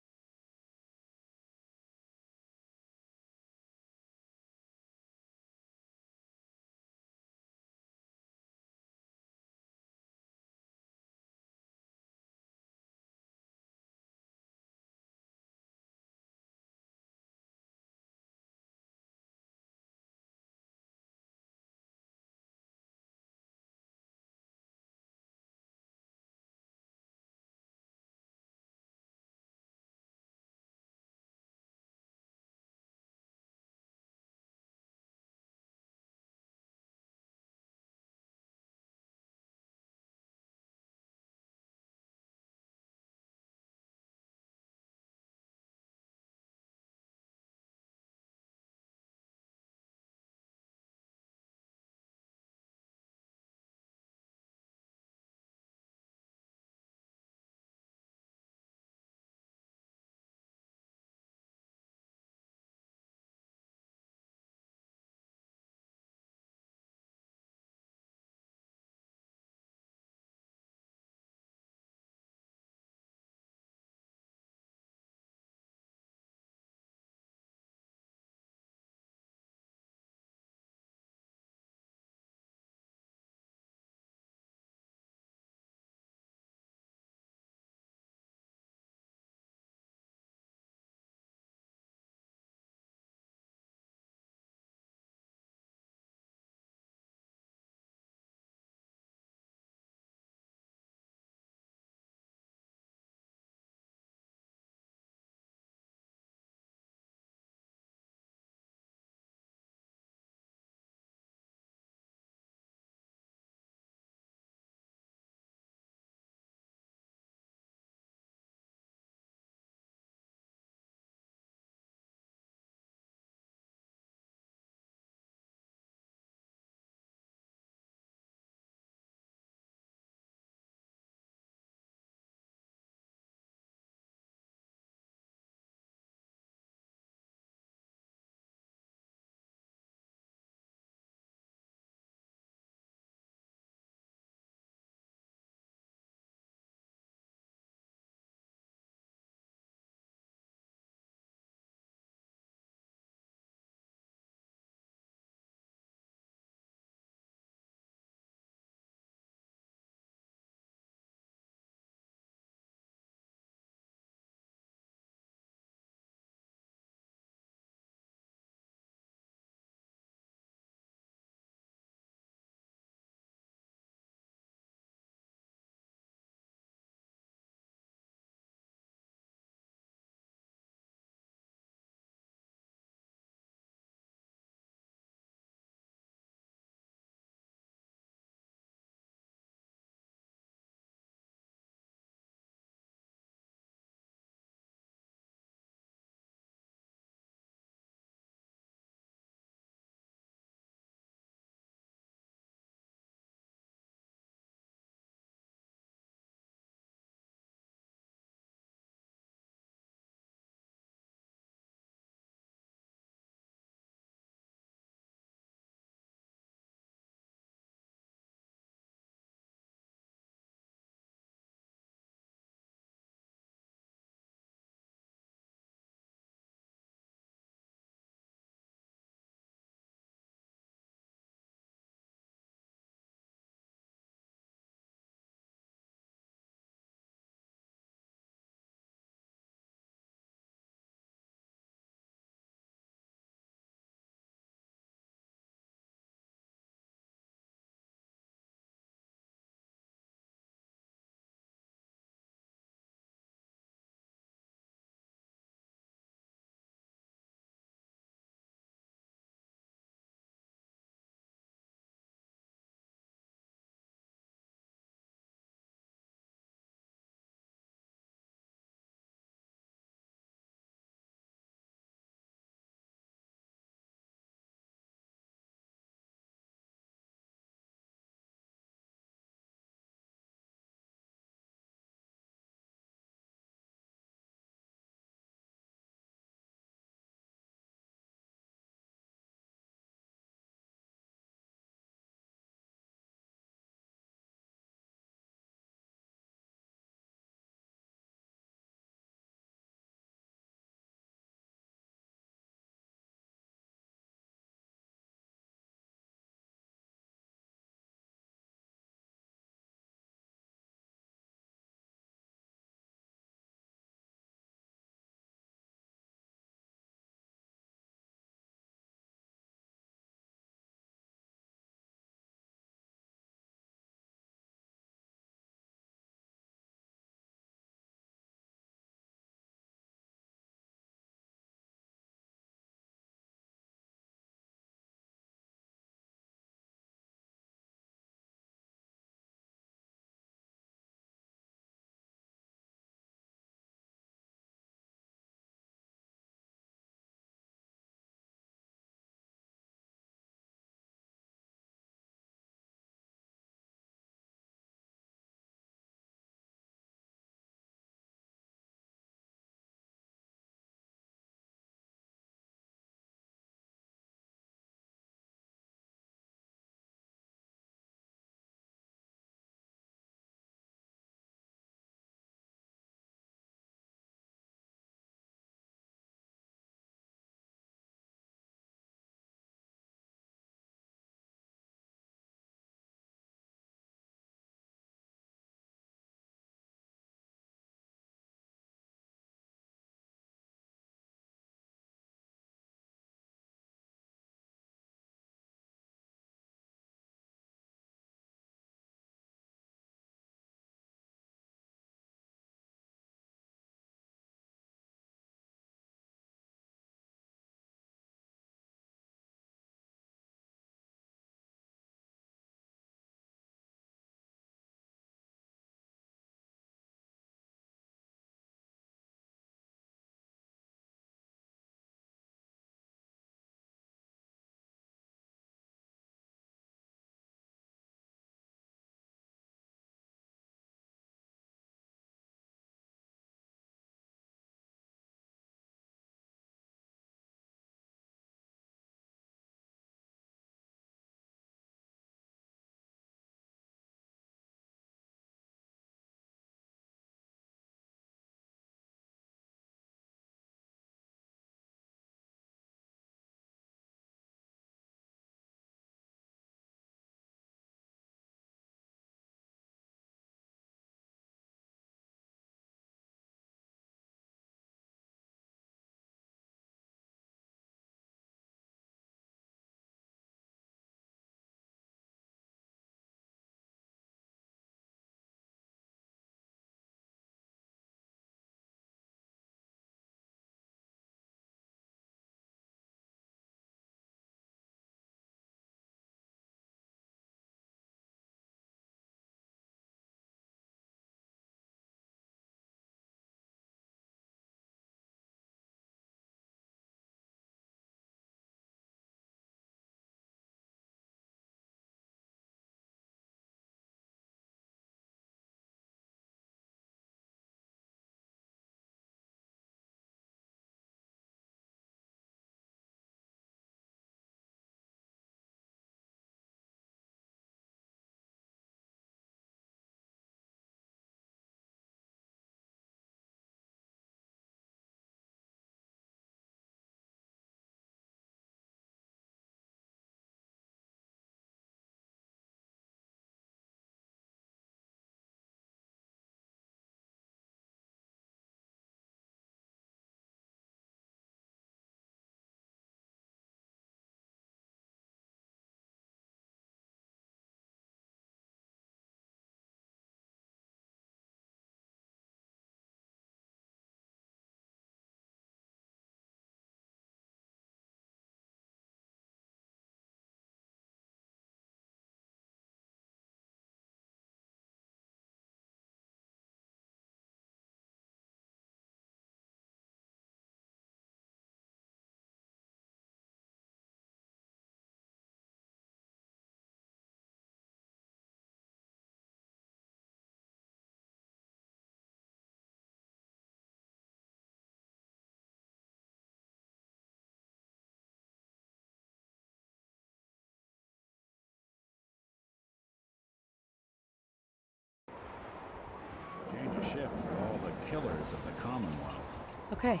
shift for all the killers of the Commonwealth. Okay,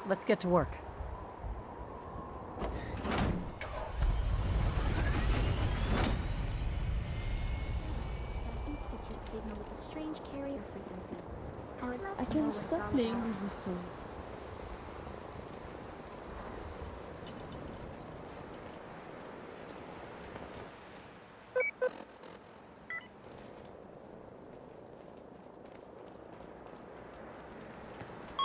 let's get to work. Institute signal with a strange carrier frequency. I can stop playing with this song.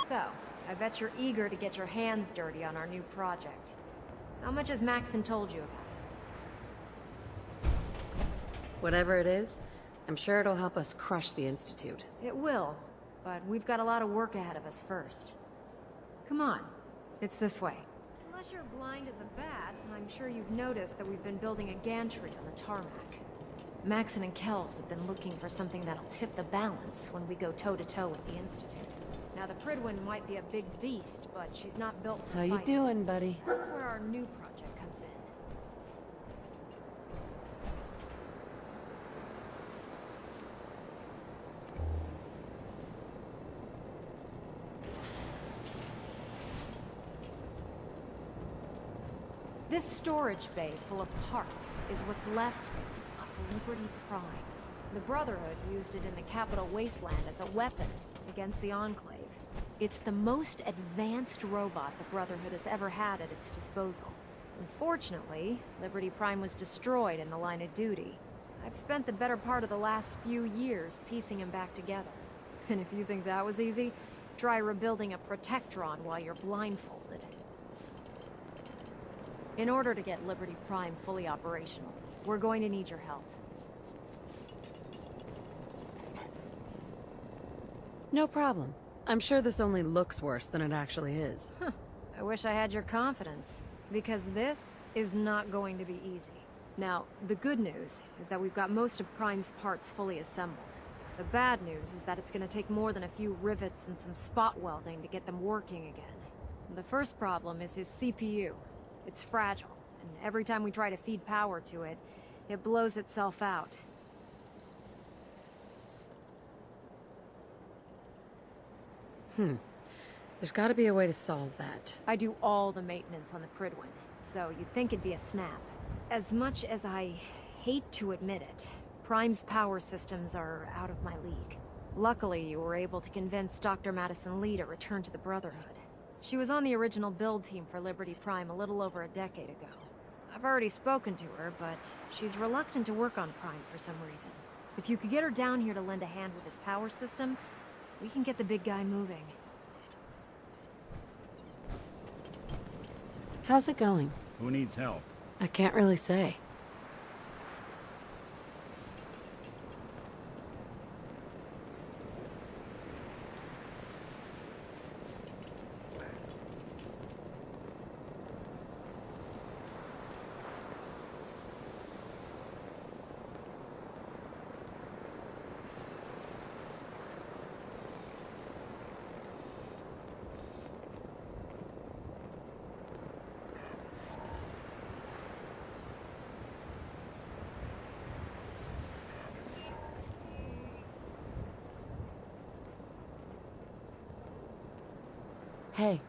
So, I bet you're eager to get your hands dirty on our new project. How much has Maxon told you about it? Whatever it is, I'm sure it'll help us crush the Institute. It will, but we've got a lot of work ahead of us first. Come on, it's this way. Unless you're blind as a bat, I'm sure you've noticed that we've been building a gantry on the tarmac. Maxon and Kells have been looking for something that'll tip the balance when we go toe-to-toe with the Institute. Now, the Pridwin might be a big beast, but she's not built for How you fighting. doing, buddy? That's where our new project comes in. This storage bay full of parts is what's left of Liberty Prime. The Brotherhood used it in the Capital Wasteland as a weapon against the Enclave. It's the most advanced robot the Brotherhood has ever had at its disposal. Unfortunately, Liberty Prime was destroyed in the line of duty. I've spent the better part of the last few years piecing him back together. And if you think that was easy, try rebuilding a Protectron while you're blindfolded. In order to get Liberty Prime fully operational, we're going to need your help. No problem. I'm sure this only looks worse than it actually is. Huh. I wish I had your confidence, because this is not going to be easy. Now, the good news is that we've got most of Prime's parts fully assembled. The bad news is that it's going to take more than a few rivets and some spot welding to get them working again. The first problem is his CPU. It's fragile, and every time we try to feed power to it, it blows itself out. There's gotta be a way to solve that. I do all the maintenance on the Pridwin, so you'd think it'd be a snap. As much as I hate to admit it, Prime's power systems are out of my league. Luckily, you were able to convince Dr. Madison Lee to return to the Brotherhood. She was on the original build team for Liberty Prime a little over a decade ago. I've already spoken to her, but she's reluctant to work on Prime for some reason. If you could get her down here to lend a hand with his power system, we can get the big guy moving. How's it going? Who needs help? I can't really say. Hey.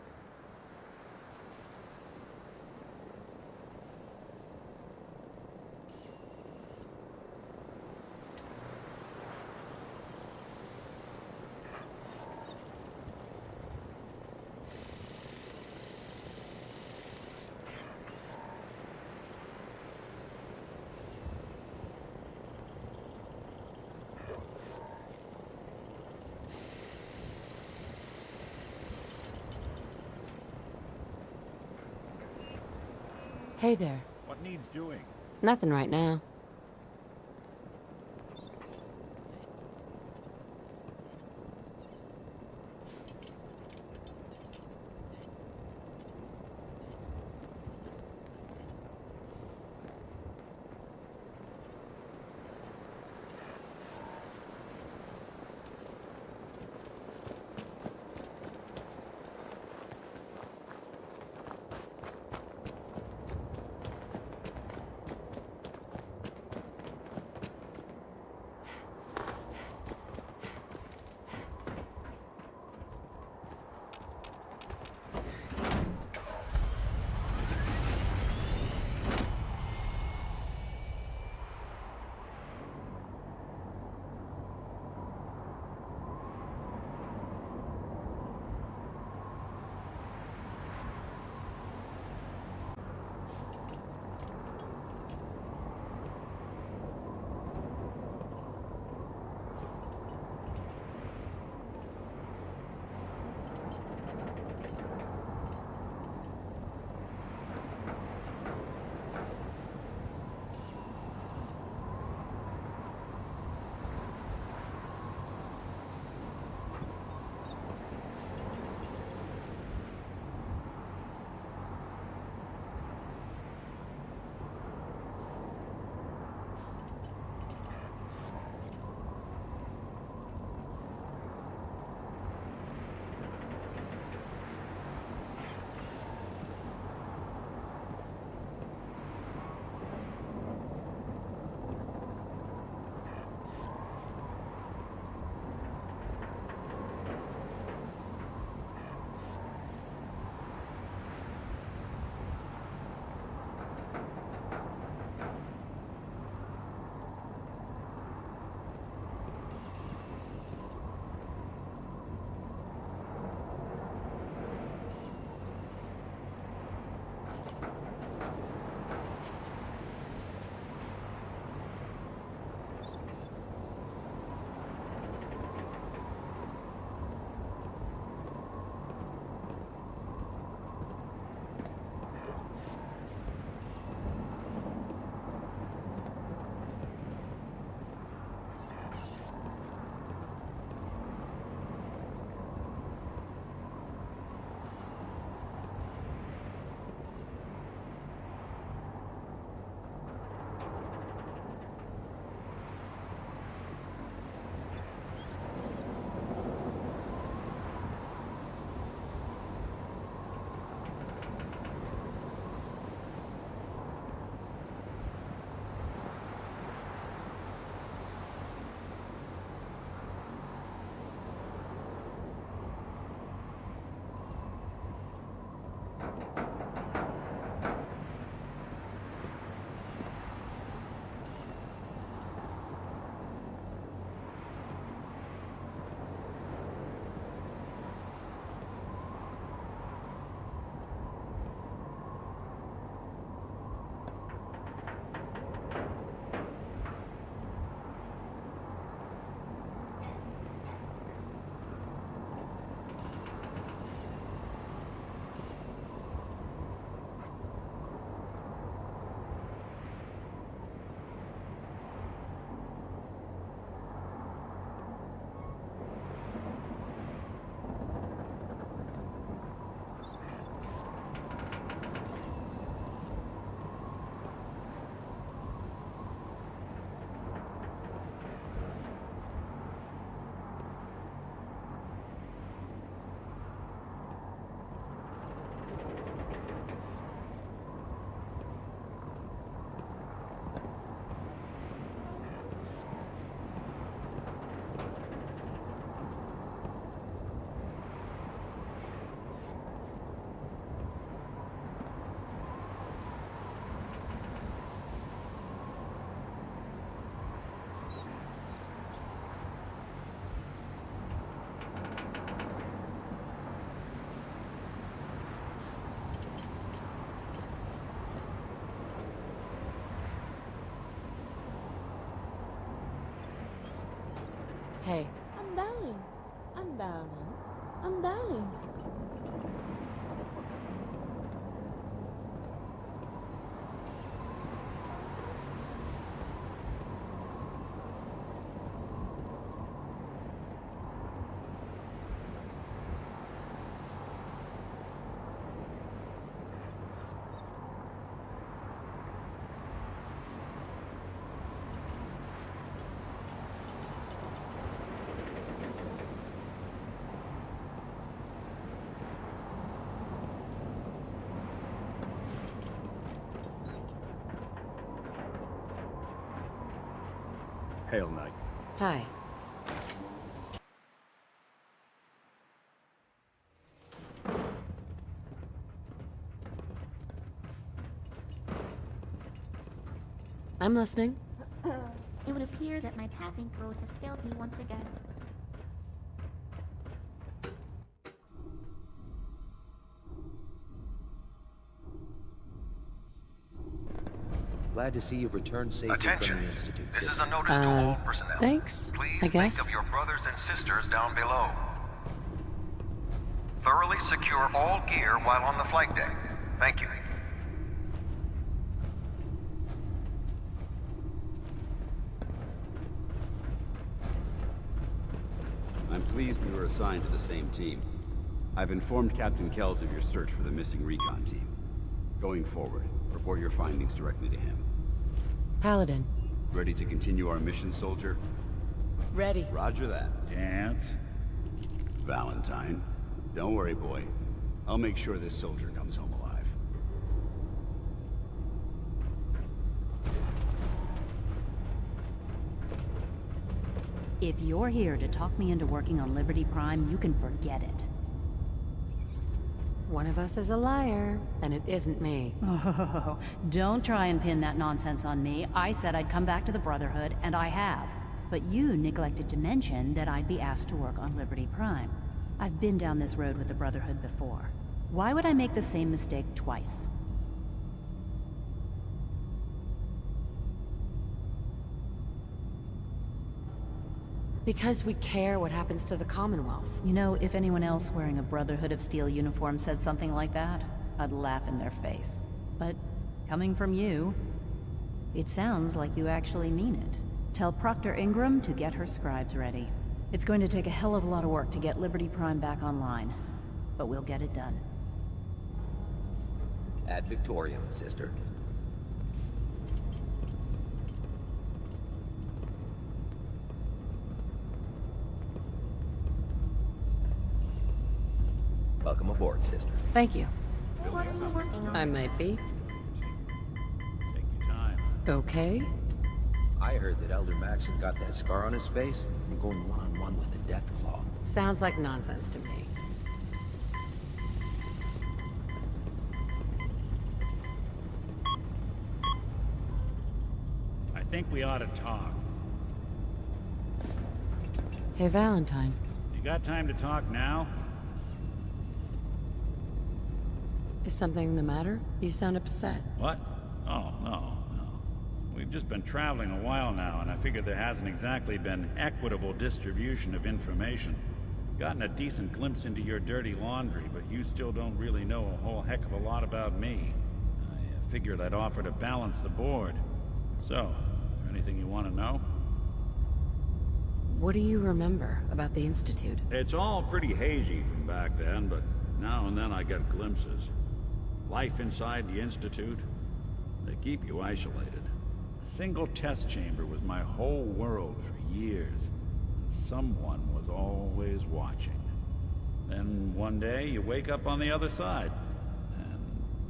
Hey there. What needs doing? Nothing right now. Hey. I'm darling. I'm darling. I'm darling. Hail, Knight. Hi. I'm listening. It would appear that my pathing code has failed me once again. Glad to see you've returned safely from the Institute. This is a notice to all personnel. Thanks, Please I guess. think of your brothers and sisters down below. Thoroughly secure all gear while on the flight deck. Thank you. I'm pleased we were assigned to the same team. I've informed Captain Kells of your search for the missing recon team. Going forward, report your findings directly to him. Paladin. Ready to continue our mission, soldier? Ready. Roger that. Chance? Valentine. Don't worry, boy. I'll make sure this soldier comes home alive. If you're here to talk me into working on Liberty Prime, you can forget it. One of us is a liar, and it isn't me. Oh, don't try and pin that nonsense on me. I said I'd come back to the Brotherhood, and I have. But you neglected to mention that I'd be asked to work on Liberty Prime. I've been down this road with the Brotherhood before. Why would I make the same mistake twice? Because we care what happens to the Commonwealth. You know, if anyone else wearing a Brotherhood of Steel uniform said something like that, I'd laugh in their face. But coming from you, it sounds like you actually mean it. Tell Proctor Ingram to get her scribes ready. It's going to take a hell of a lot of work to get Liberty Prime back online, but we'll get it done. Ad Victoriam, sister. Welcome aboard, sister. Thank you. What are you working on? I might be. Take your time. Okay. I heard that Elder Maxon got that scar on his face from going one-on-one with the Deathclaw. Sounds like nonsense to me. I think we ought to talk. Hey, Valentine. You got time to talk now? Is something the matter? You sound upset. What? Oh, no. We've just been traveling a while now, and I figured there hasn't exactly been equitable distribution of information. Gotten a decent glimpse into your dirty laundry, but you still don't really know a whole heck of a lot about me. I figured I'd offer to balance the board. So, is there anything you want to know? What do you remember about the Institute? It's all pretty hazy from back then, but now and then I get glimpses. Life inside the Institute, they keep you isolated. A single test chamber was my whole world for years, and someone was always watching. Then one day you wake up on the other side, and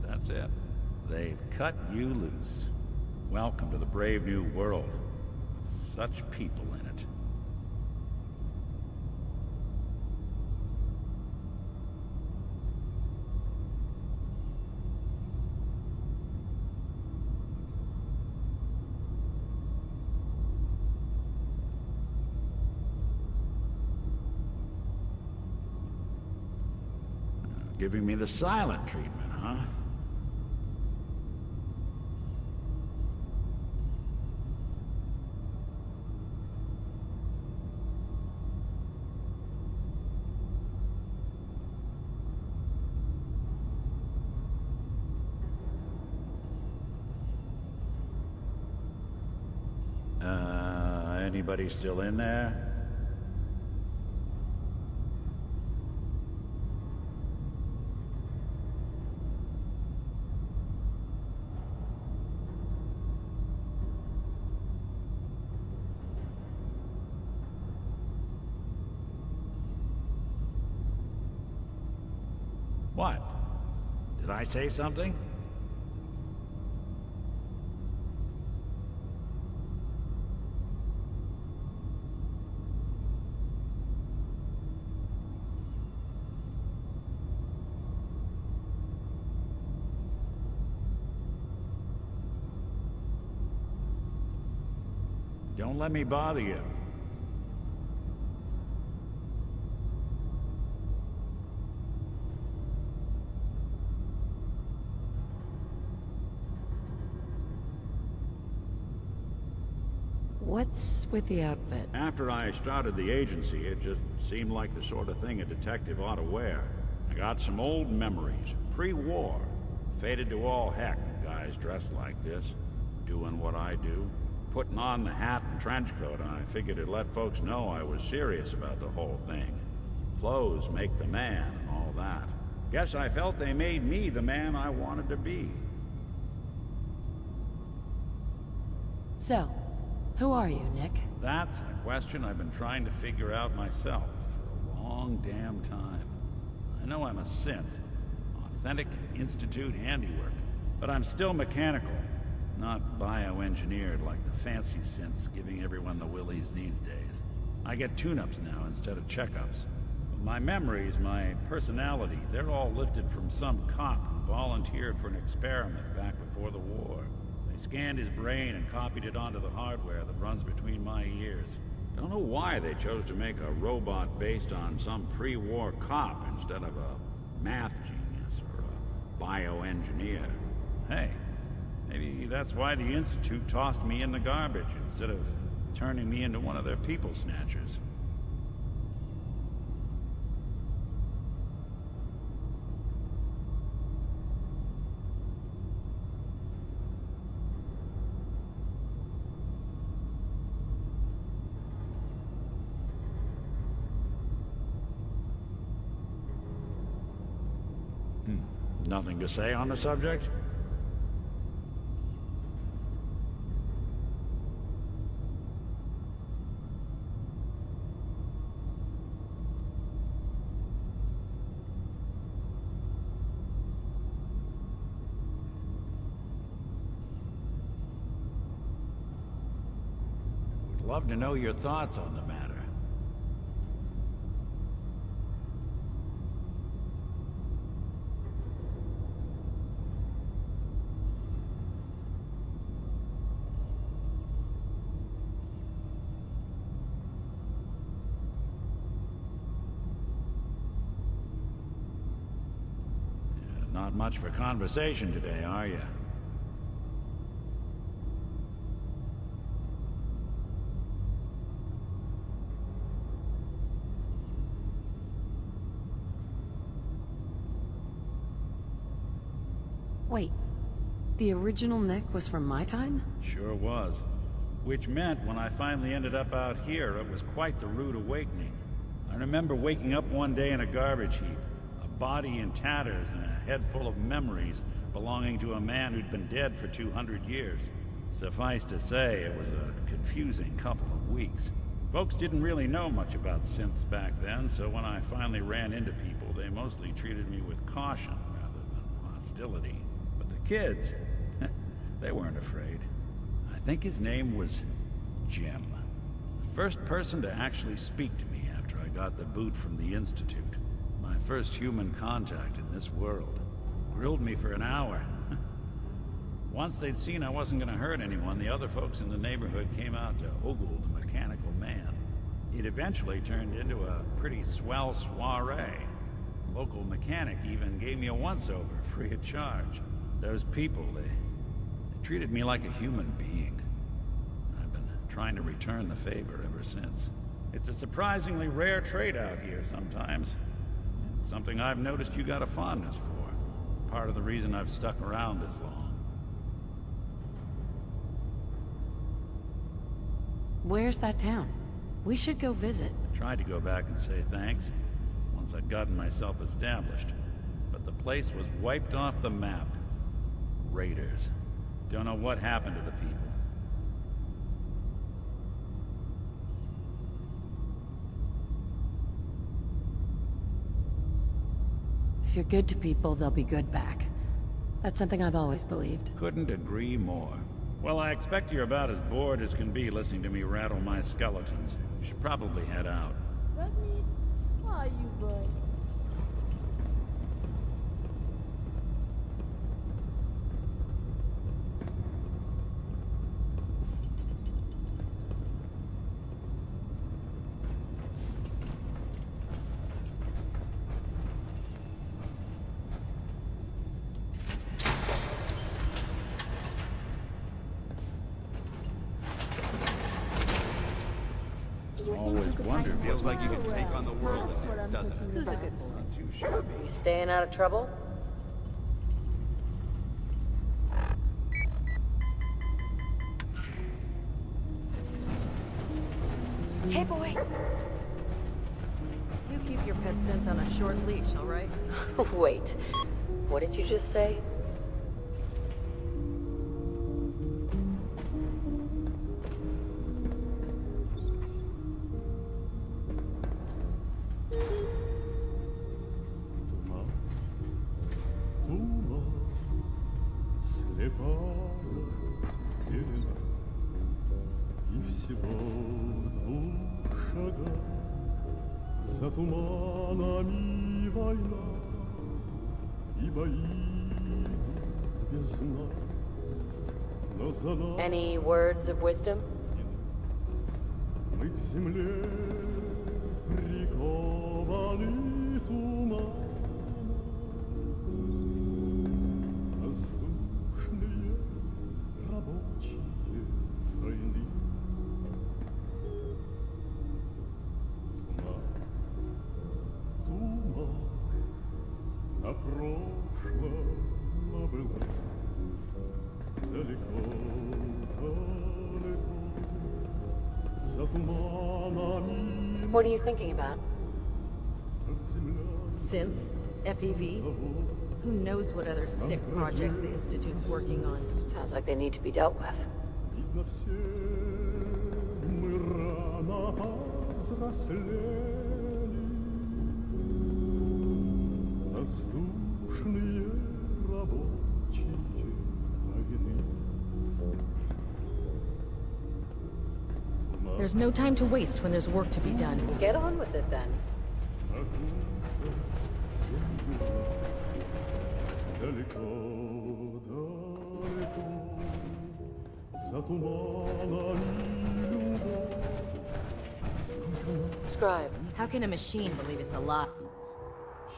that's it. They've cut you loose. Welcome to the brave new world, with such people in it. Giving me the silent treatment, huh? anybody still in there? What? Did I say something? Don't let me bother you. What's with the outfit? After I started the agency, it just seemed like the sort of thing a detective ought to wear. I got some old memories, pre-war. Faded to all heck, guys dressed like this, doing what I do. Putting on the hat and trench coat, I figured it'd let folks know I was serious about the whole thing. Clothes make the man and all that. Guess I felt they made me the man I wanted to be. So, who are you, Nick? That's a question I've been trying to figure out myself for a long damn time. I know I'm a synth, authentic Institute handiwork, but I'm still mechanical, not bioengineered like the fancy synths giving everyone the willies these days. I get tune-ups now instead of checkups. But my memories, my personality, they're all lifted from some cop who volunteered for an experiment back before the war. They scanned his brain and copied it onto the hardware that runs between my ears. Don't know why they chose to make a robot based on some pre-war cop instead of a math genius or a bioengineer. Hey, maybe that's why the Institute tossed me in the garbage instead of turning me into one of their people snatchers. Nothing to say on the subject? Would love to know your thoughts on the matter. Not much for conversation today, are you? Wait, the original Nick was from my time? Sure was. Which meant when I finally ended up out here, it was quite the rude awakening. I remember waking up one day in a garbage heap. Body in tatters and a head full of memories belonging to a man who'd been dead for 200 years. Suffice to say, it was a confusing couple of weeks. Folks didn't really know much about synths back then, so when I finally ran into people, they mostly treated me with caution rather than hostility. But the kids, they weren't afraid. I think his name was Jim. The first person to actually speak to me after I got the boot from the Institute. My first human contact in this world. Grilled me for an hour. Once they'd seen I wasn't gonna hurt anyone, the other folks in the neighborhood came out to ogle the mechanical man. It eventually turned into a pretty swell soiree. The local mechanic even gave me a once-over, free of charge. Those people, they treated me like a human being. I've been trying to return the favor ever since. It's a surprisingly rare trait out here sometimes. Something I've noticed you got a fondness for. Part of the reason I've stuck around this long. Where's that town? We should go visit. I tried to go back and say thanks once I'd gotten myself established, but the place was wiped off the map. Raiders. Don't know what happened to the people. If you're good to people, they'll be good back. That's something I've always believed. Couldn't agree more. Well, I expect you're about as bored as can be listening to me rattle my skeletons. You should probably head out. That means, why you boy? Always wondered. Feels like you can take on the world, That's what I'm doesn't it? talking about. Not too shabby. You staying out of trouble? Hey, boy! You keep your pet synth on a short leash, all right? Wait. What did you just say? За туманами война, и бои без нас, но за нас Any words of wisdom? мы к земле прикованы туманом. Воздушные рабочие войны. А прошлое было далеко, далеко, за туманами. What are you thinking about? Synths? FEV? Who knows what other sick projects the Institute's working on? Sounds like they need to be dealt with. Видно, все мы рано повзрослели. Воздушные рабочие войны. There's no time to waste when there's work to be done. Get on with it then. Далеко, далеко, за туманами любовь. Scribe. How can a machine believe it's a lie?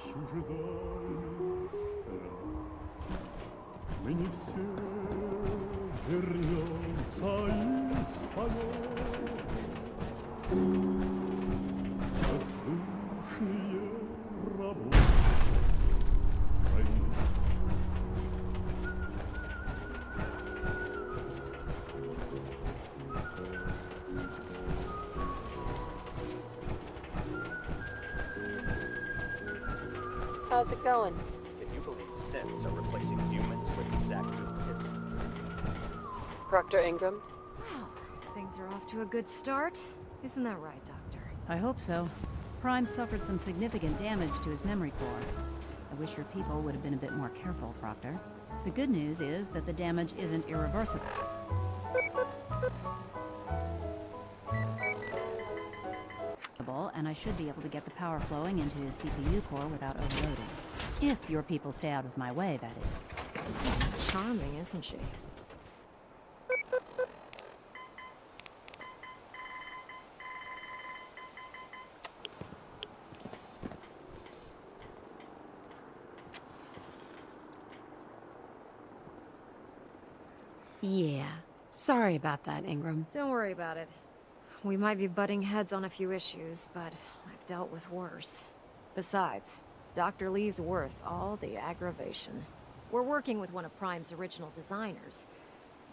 Чуждальный страх. Мы не все вернемся из полета. Воздушные рабочие войны. How's it going? Can you believe synths are replacing humans with exact duplicates? Proctor Ingram? Well, things are off to a good start. Isn't that right, Doctor? I hope so. Prime suffered some significant damage to his memory core. I wish your people would have been a bit more careful, Proctor. The good news is that the damage isn't irreversible. And I should be able to get the power flowing into his CPU core without overloading. If your people stay out of my way, that is. Charming, isn't she? Yeah. Sorry about that, Ingram. Don't worry about it. We might be butting heads on a few issues, but I've dealt with worse. Besides, Dr. Lee's worth all the aggravation. We're working with one of Prime's original designers.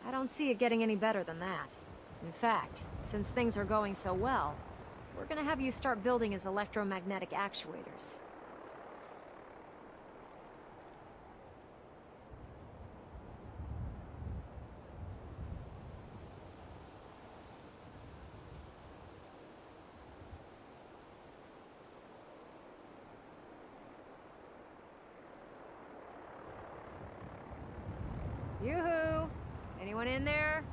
I don't see it getting any better than that. In fact, since things are going so well, we're gonna have you start building his electromagnetic actuators. Yoo-hoo! Anyone in there?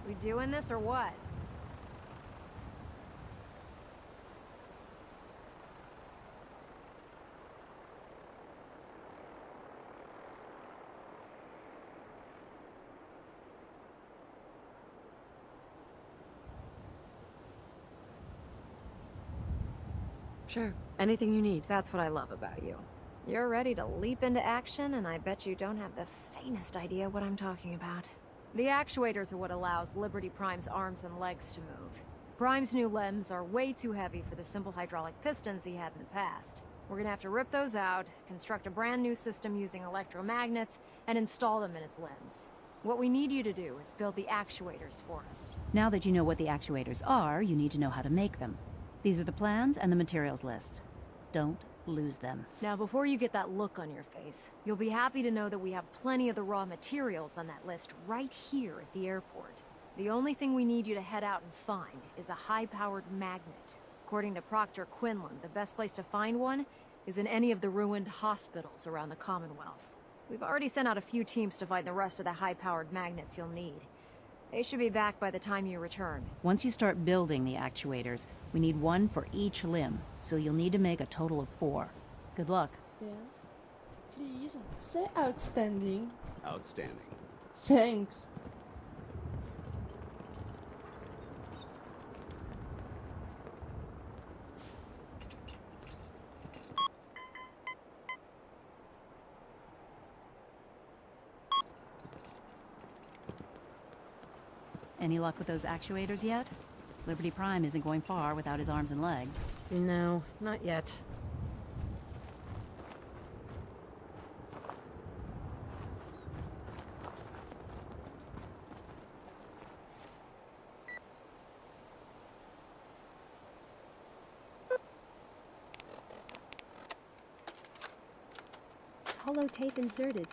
We doing this or what? Sure, anything you need. That's what I love about you. You're ready to leap into action, and I bet you don't have the faintest idea what I'm talking about. The actuators are what allows Liberty Prime's arms and legs to move. Prime's new limbs are way too heavy for the simple hydraulic pistons he had in the past. We're gonna have to rip those out, construct a brand new system using electromagnets, and install them in his limbs. What we need you to do is build the actuators for us. Now that you know what the actuators are, you need to know how to make them. These are the plans and the materials list. Don't lose them. Now, before you get that look on your face, you'll be happy to know that we have plenty of the raw materials on that list right here at the airport. The only thing we need you to head out and find is a high-powered magnet. According to Proctor Quinlan, the best place to find one is in any of the ruined hospitals around the Commonwealth. We've already sent out a few teams to find the rest of the high-powered magnets you'll need. They should be back by the time you return. Once you start building the actuators, we need one for each limb, so you'll need to make a total of 4. Good luck. Dance. Please, say outstanding. Outstanding. Thanks. Any luck with those actuators yet? Liberty Prime isn't going far without his arms and legs. No, not yet. Holotape inserted.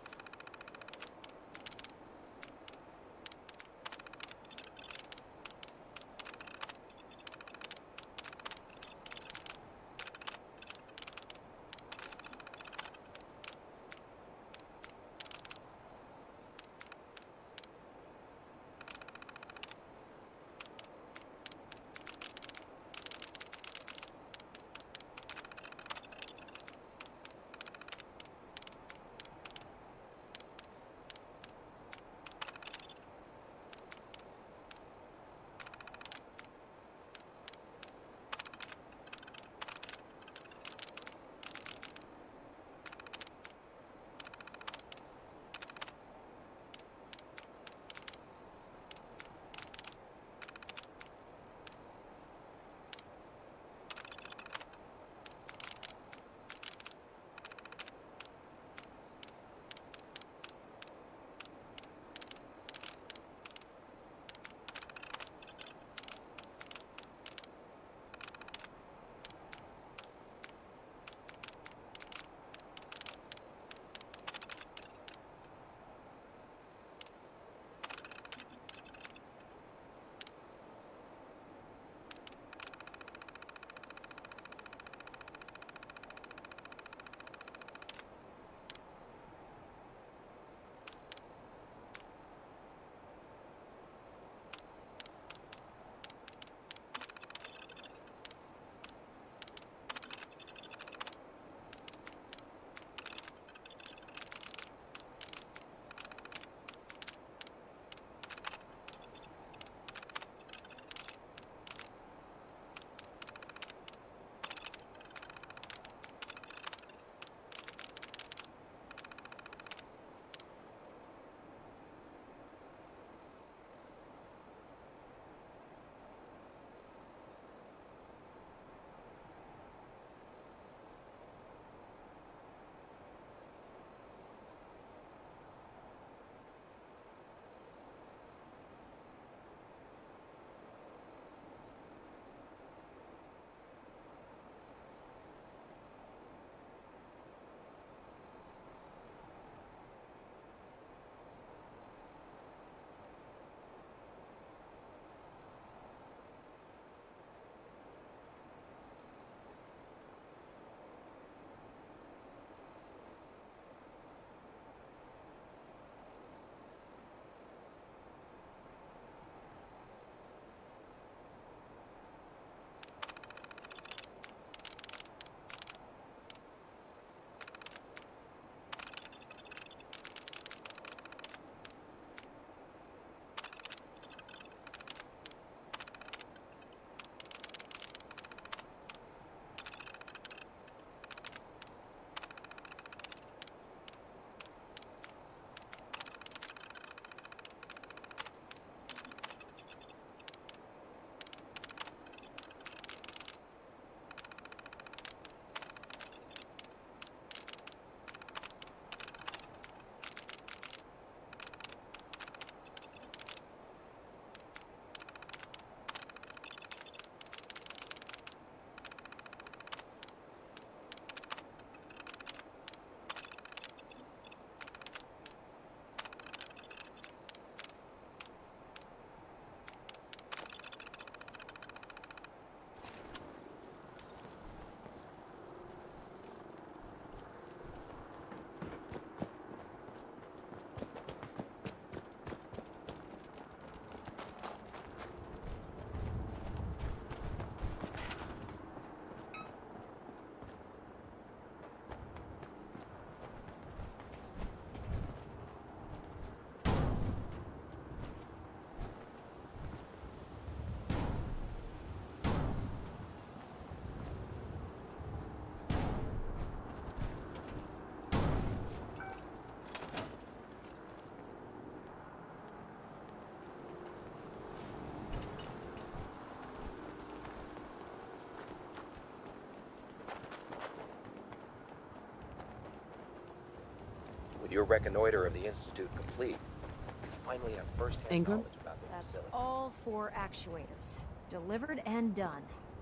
With your reconnoiter of the Institute complete, you finally have first-hand Ingram? knowledge about the That's facility. all 4 actuators. Delivered and done.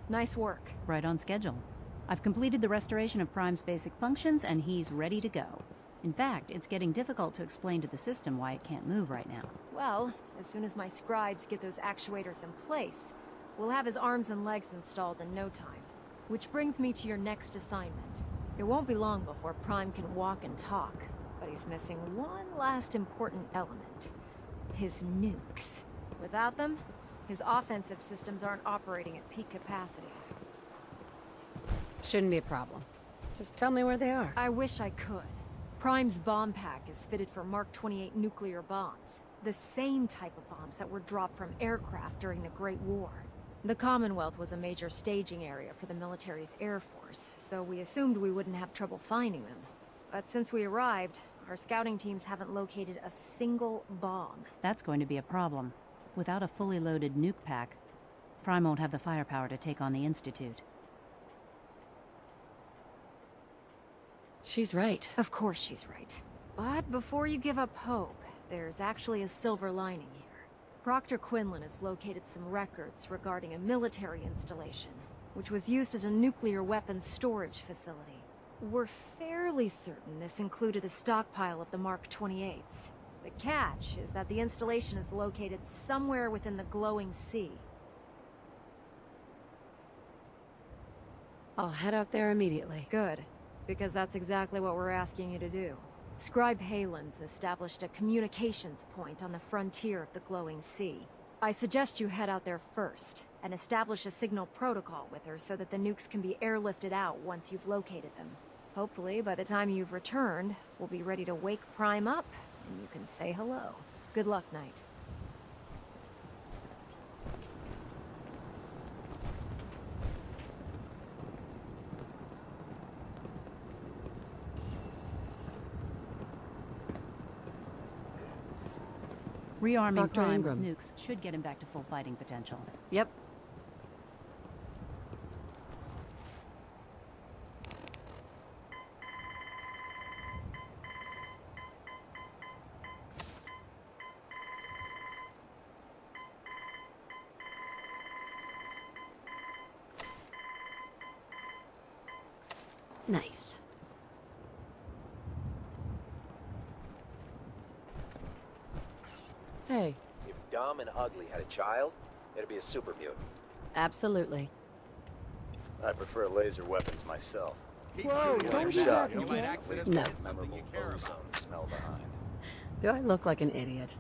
Nice work. Right on schedule. I've completed the restoration of Prime's basic functions, and he's ready to go. In fact, it's getting difficult to explain to the system why it can't move right now. Well, as soon as my scribes get those actuators in place, we'll have his arms and legs installed in no time. Which brings me to your next assignment. It won't be long before Prime can walk and talk, but he's missing one last important element. His nukes. Without them, his offensive systems aren't operating at peak capacity. Shouldn't be a problem. Just tell me where they are. I wish I could. Prime's bomb pack is fitted for Mark 28 nuclear bombs. The same type of bombs that were dropped from aircraft during the Great War. The Commonwealth was a major staging area for the military's air force, so we assumed we wouldn't have trouble finding them. But since we arrived, our scouting teams haven't located a single bomb. That's going to be a problem. Without a fully loaded nuke pack, Prime won't have the firepower to take on the Institute. She's right. Of course she's right. But before you give up hope, there's actually a silver lining here. Proctor Quinlan has located some records regarding a military installation, which was used as a nuclear weapons storage facility. We're fairly certain this included a stockpile of the Mark 28s. The catch is that the installation is located somewhere within the glowing sea. I'll head out there immediately. Good, because that's exactly what we're asking you to do. Scribe Halen's established a communications point on the frontier of the glowing sea. I suggest you head out there first, and establish a signal protocol with her so that the nukes can be airlifted out once you've located them. Hopefully, by the time you've returned, we'll be ready to wake Prime up, and you can say hello. Good luck, Knight. Rearming Dr. Prime Ingram. with nukes should get him back to full fighting potential. Yep. Nice. Hey, If Dumb and Ugly had a child, it'd be a super mutant. absolutely. I prefer laser weapons myself. Whoa, don't do that, You might okay? accidentally No. hit memorable ozone smell behind. Do I look like an idiot?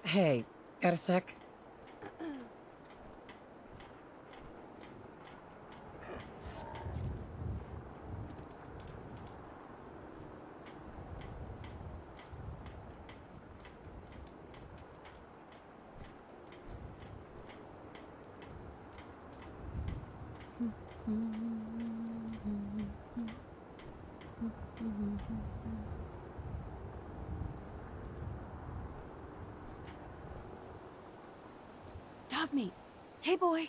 Hey, got a sec? Dog meat. Hey, boy.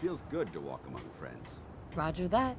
feels good to walk among friends. Roger that.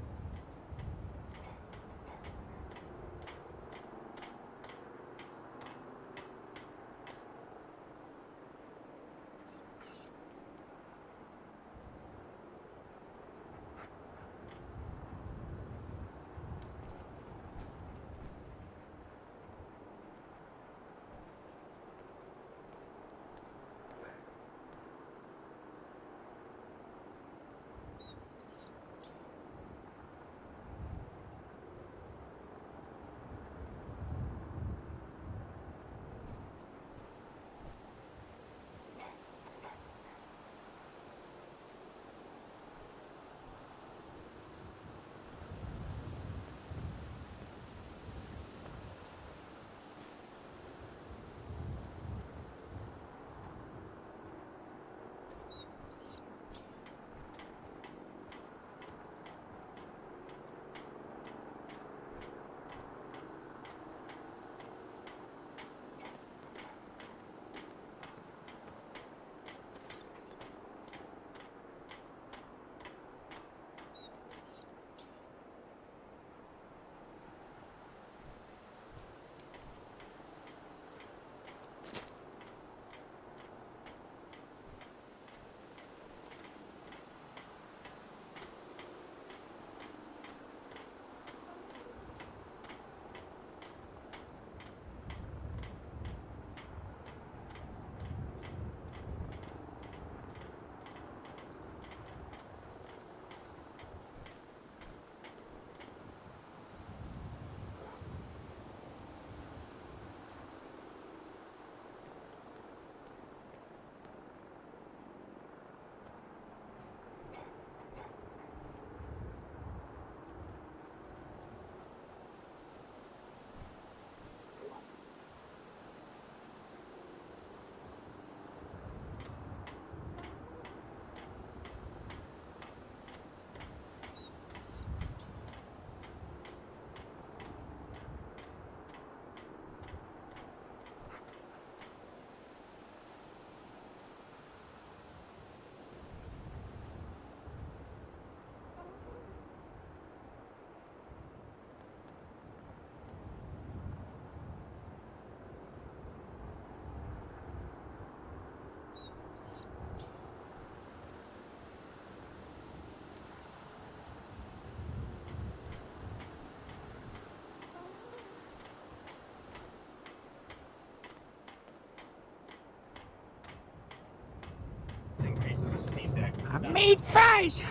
I made fries!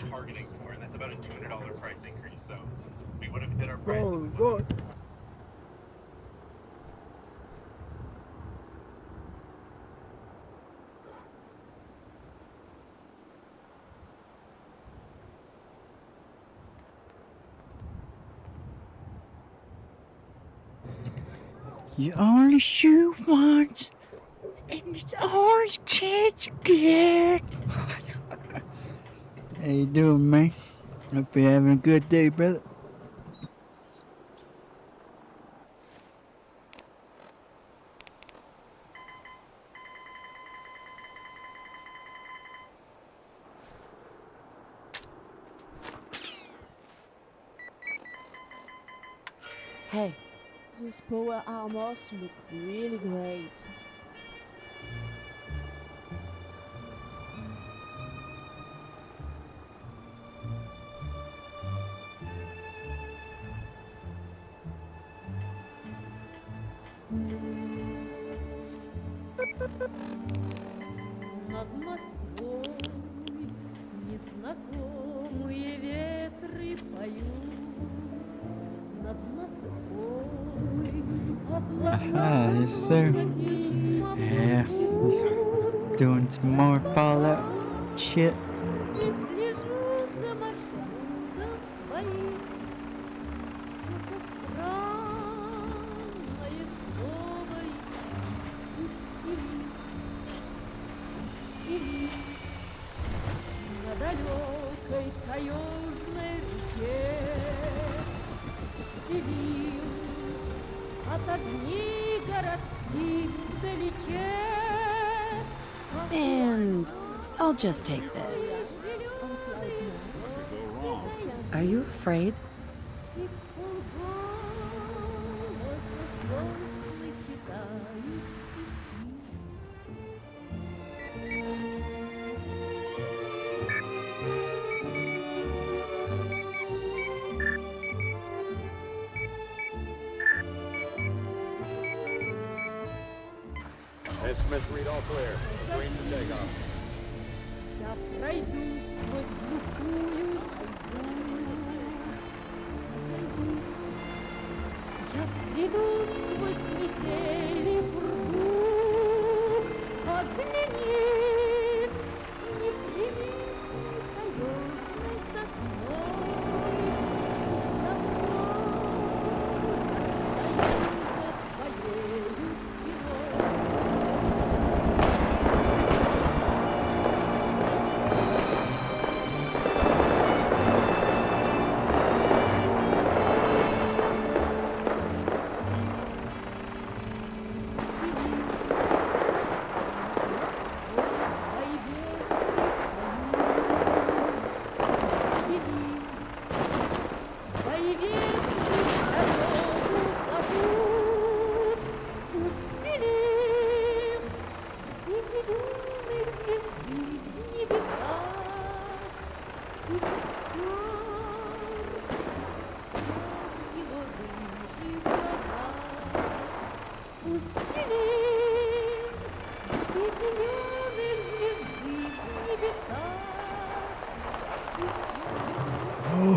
Targeting for, and that's about a $200 price increase, so we would have hit our price. Oh, God. You only shoot once, and it's always chance again. How you doing, man? Hope you're having a good day, brother. Hey. Those power armors look really great. Над Москвой незнакомые ветры поют. Над Москвой Yes, sir. Yeah, doing some more Fallout shit. слежу за маршрутом твоим. Это странное слово ищи. На далекой таежной реке сидим от огней городских вдалеке. And I'll just take this. Are you afraid? Instruments read all clear. Green for takeoff. Я пройду сквозь глухую тайгу. Я приду сквозь метели пургу. Оглянись, не прими таежной сосной. Уж давно остаюсь за твоею спиной.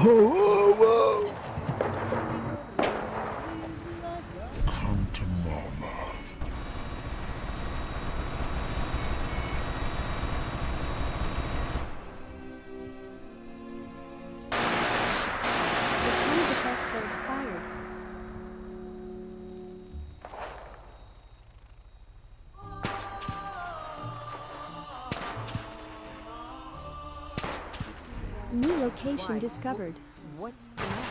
Whoa, whoa. Come to mama. The freeze effects are expired. New location discovered. What's the matter?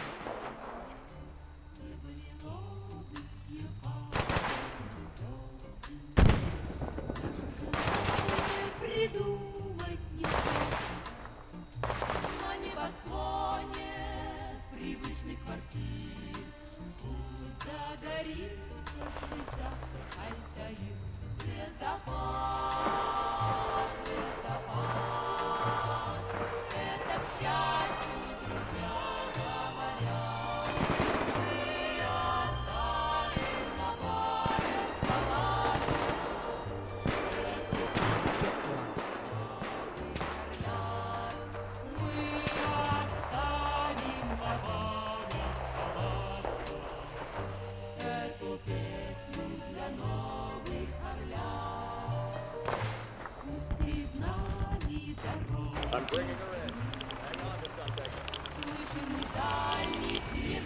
I'm bringing her in. Hang on to something.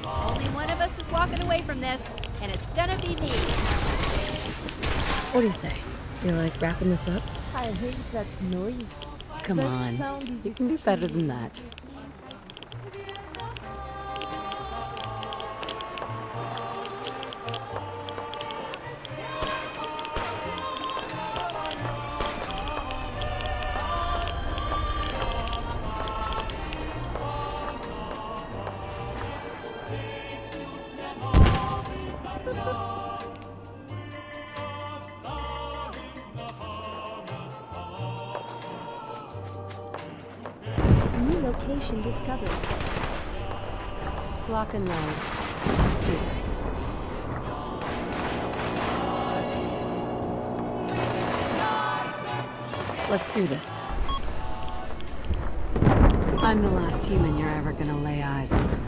Only one of us is walking away from this, and it's gonna be me. What do you say? You like wrapping this up? I hate that noise. Come That on. sound is You can do better than that. New location discovered. Lock and load. Let's do this. Let's do this. I'm the last human you're ever gonna lay eyes on.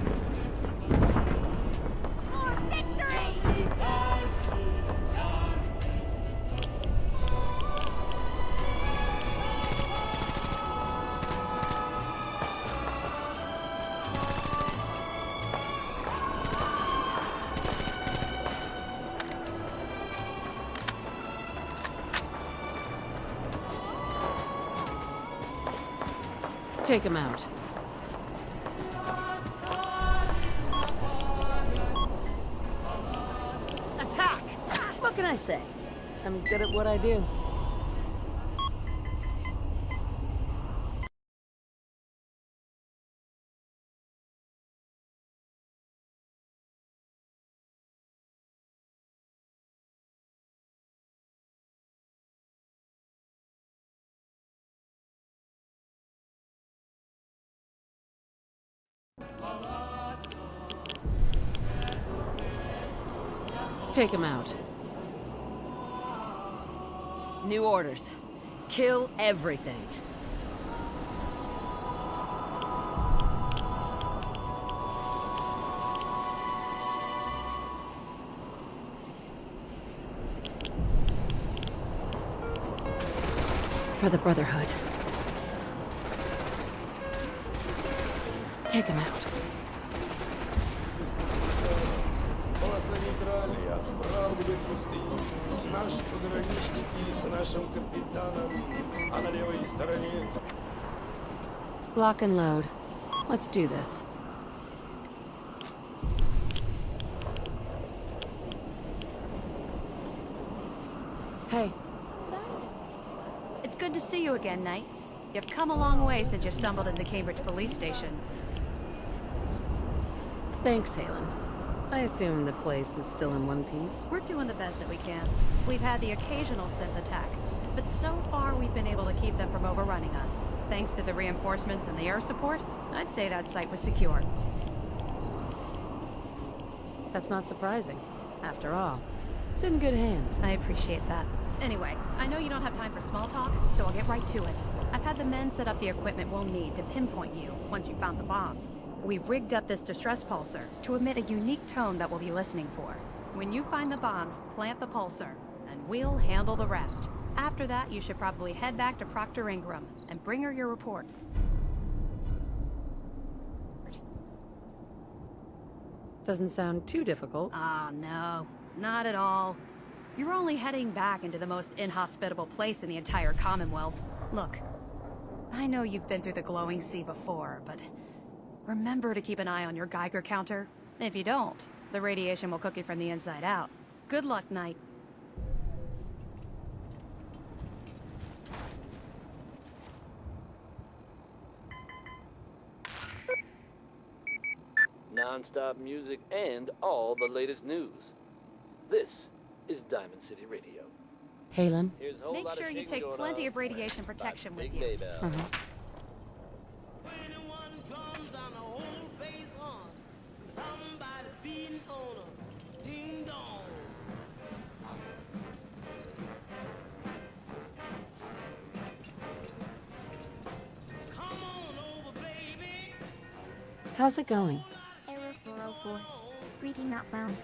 Take him out. Attack! What can I say? I'm good at what I do. Take him out. New orders. Kill everything. For the Brotherhood. Take him out. Полоса нейтральная, справа будет пустыня. Наши пограничники с нашим капитаном, а на левой стороне... Lock and load. Let's do this. Hey. It's good to see you again, Knight. You've come a long way since you stumbled into Cambridge Police Station. Thanks, Halen. I assume the place is still in one piece. We're doing the best that we can. We've had the occasional synth attack, but so far we've been able to keep them from overrunning us. Thanks to the reinforcements and the air support, I'd say that site was secure. That's not surprising. After all, it's in good hands. I appreciate that. Anyway, I know you don't have time for small talk, so I'll get right to it. I've had the men set up the equipment we'll need to pinpoint you once you found the bombs. We've rigged up this distress pulsar to emit a unique tone that we'll be listening for. When you find the bombs, plant the pulsar, and we'll handle the rest. After that, you should probably head back to Proctor Ingram and bring her your report. Doesn't sound too difficult. Ah, no. Not at all. You're only heading back into the most inhospitable place in the entire Commonwealth. Look, I know you've been through the glowing sea before, but remember to keep an eye on your Geiger counter. If you don't, the radiation will cook you from the inside out. Good luck, Knight. Non-stop music and all the latest news. This is Diamond City Radio. Halen? Here's a whole Make lot sure of you shaking take going plenty on of radiation protection by with Big you. Maybell. How's it going? Error 404. Greeting not found.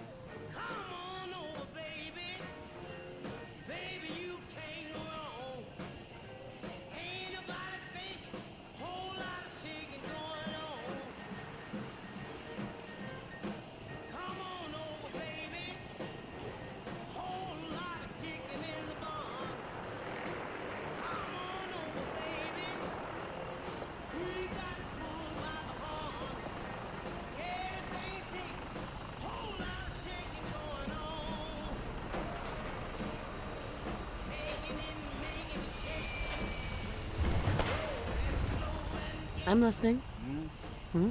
I'm listening. Hmm?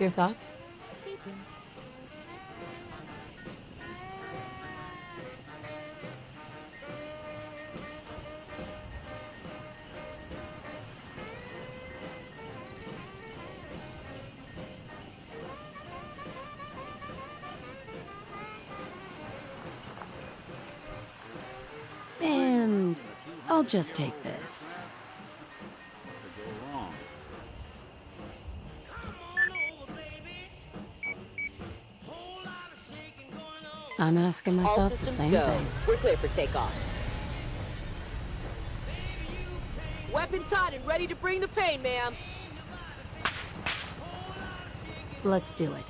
Your thoughts? And I'll just take this. I'm asking myself the same thing. We're clear for takeoff. Weapons hot and ready to bring the pain, ma'am. Let's do it.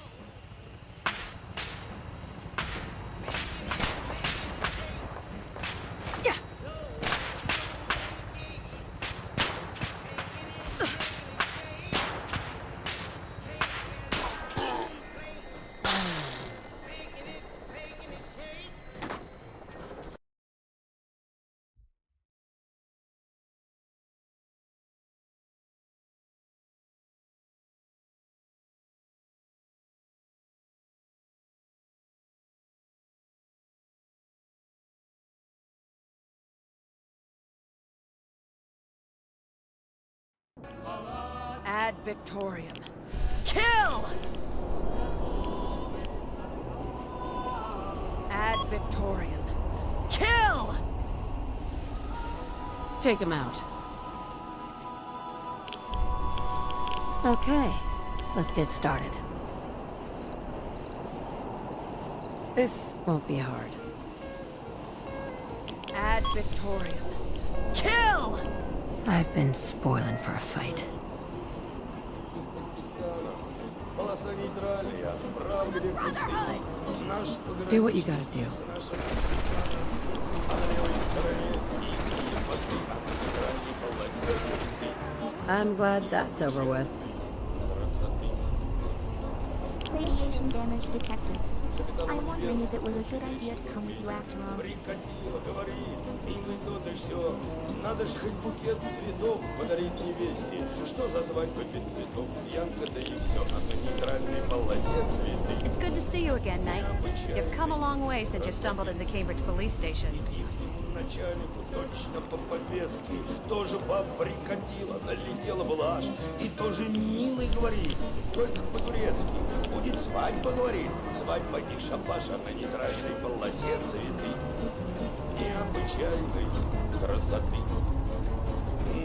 Ad Victoriam. Kill! Ad Victoriam. Kill! Take him out. Okay, let's get started. This won't be hard. Ad Victoriam. Kill! I've been spoiling for a fight. Полоса нейтральная, справа где пустыня. Наш Do what you gotta do. А на левой стороне и посты от нейтральной полосе цветы. I'm glad that's over with. Radiation damage detected. I'm wondering if it was a good idea to come with you after all. Прикатило, говори, милый тот и все. Надо ж хоть букет цветов подарить невесте. Что за свадьба без цветов? Янка, да и все. А на нейтральной полосе цветы. It's good to see you again, Knight. You've come a long way since you stumbled into Cambridge Police Station. Начальнику точно по повестке. Тоже баб прикатила, налетела блажь. И тоже милый говорит, только по-турецки. Будет свадьба, говорит. Свадьба не шабаш, а на нейтральной полосе цветы. Необычайной красоты.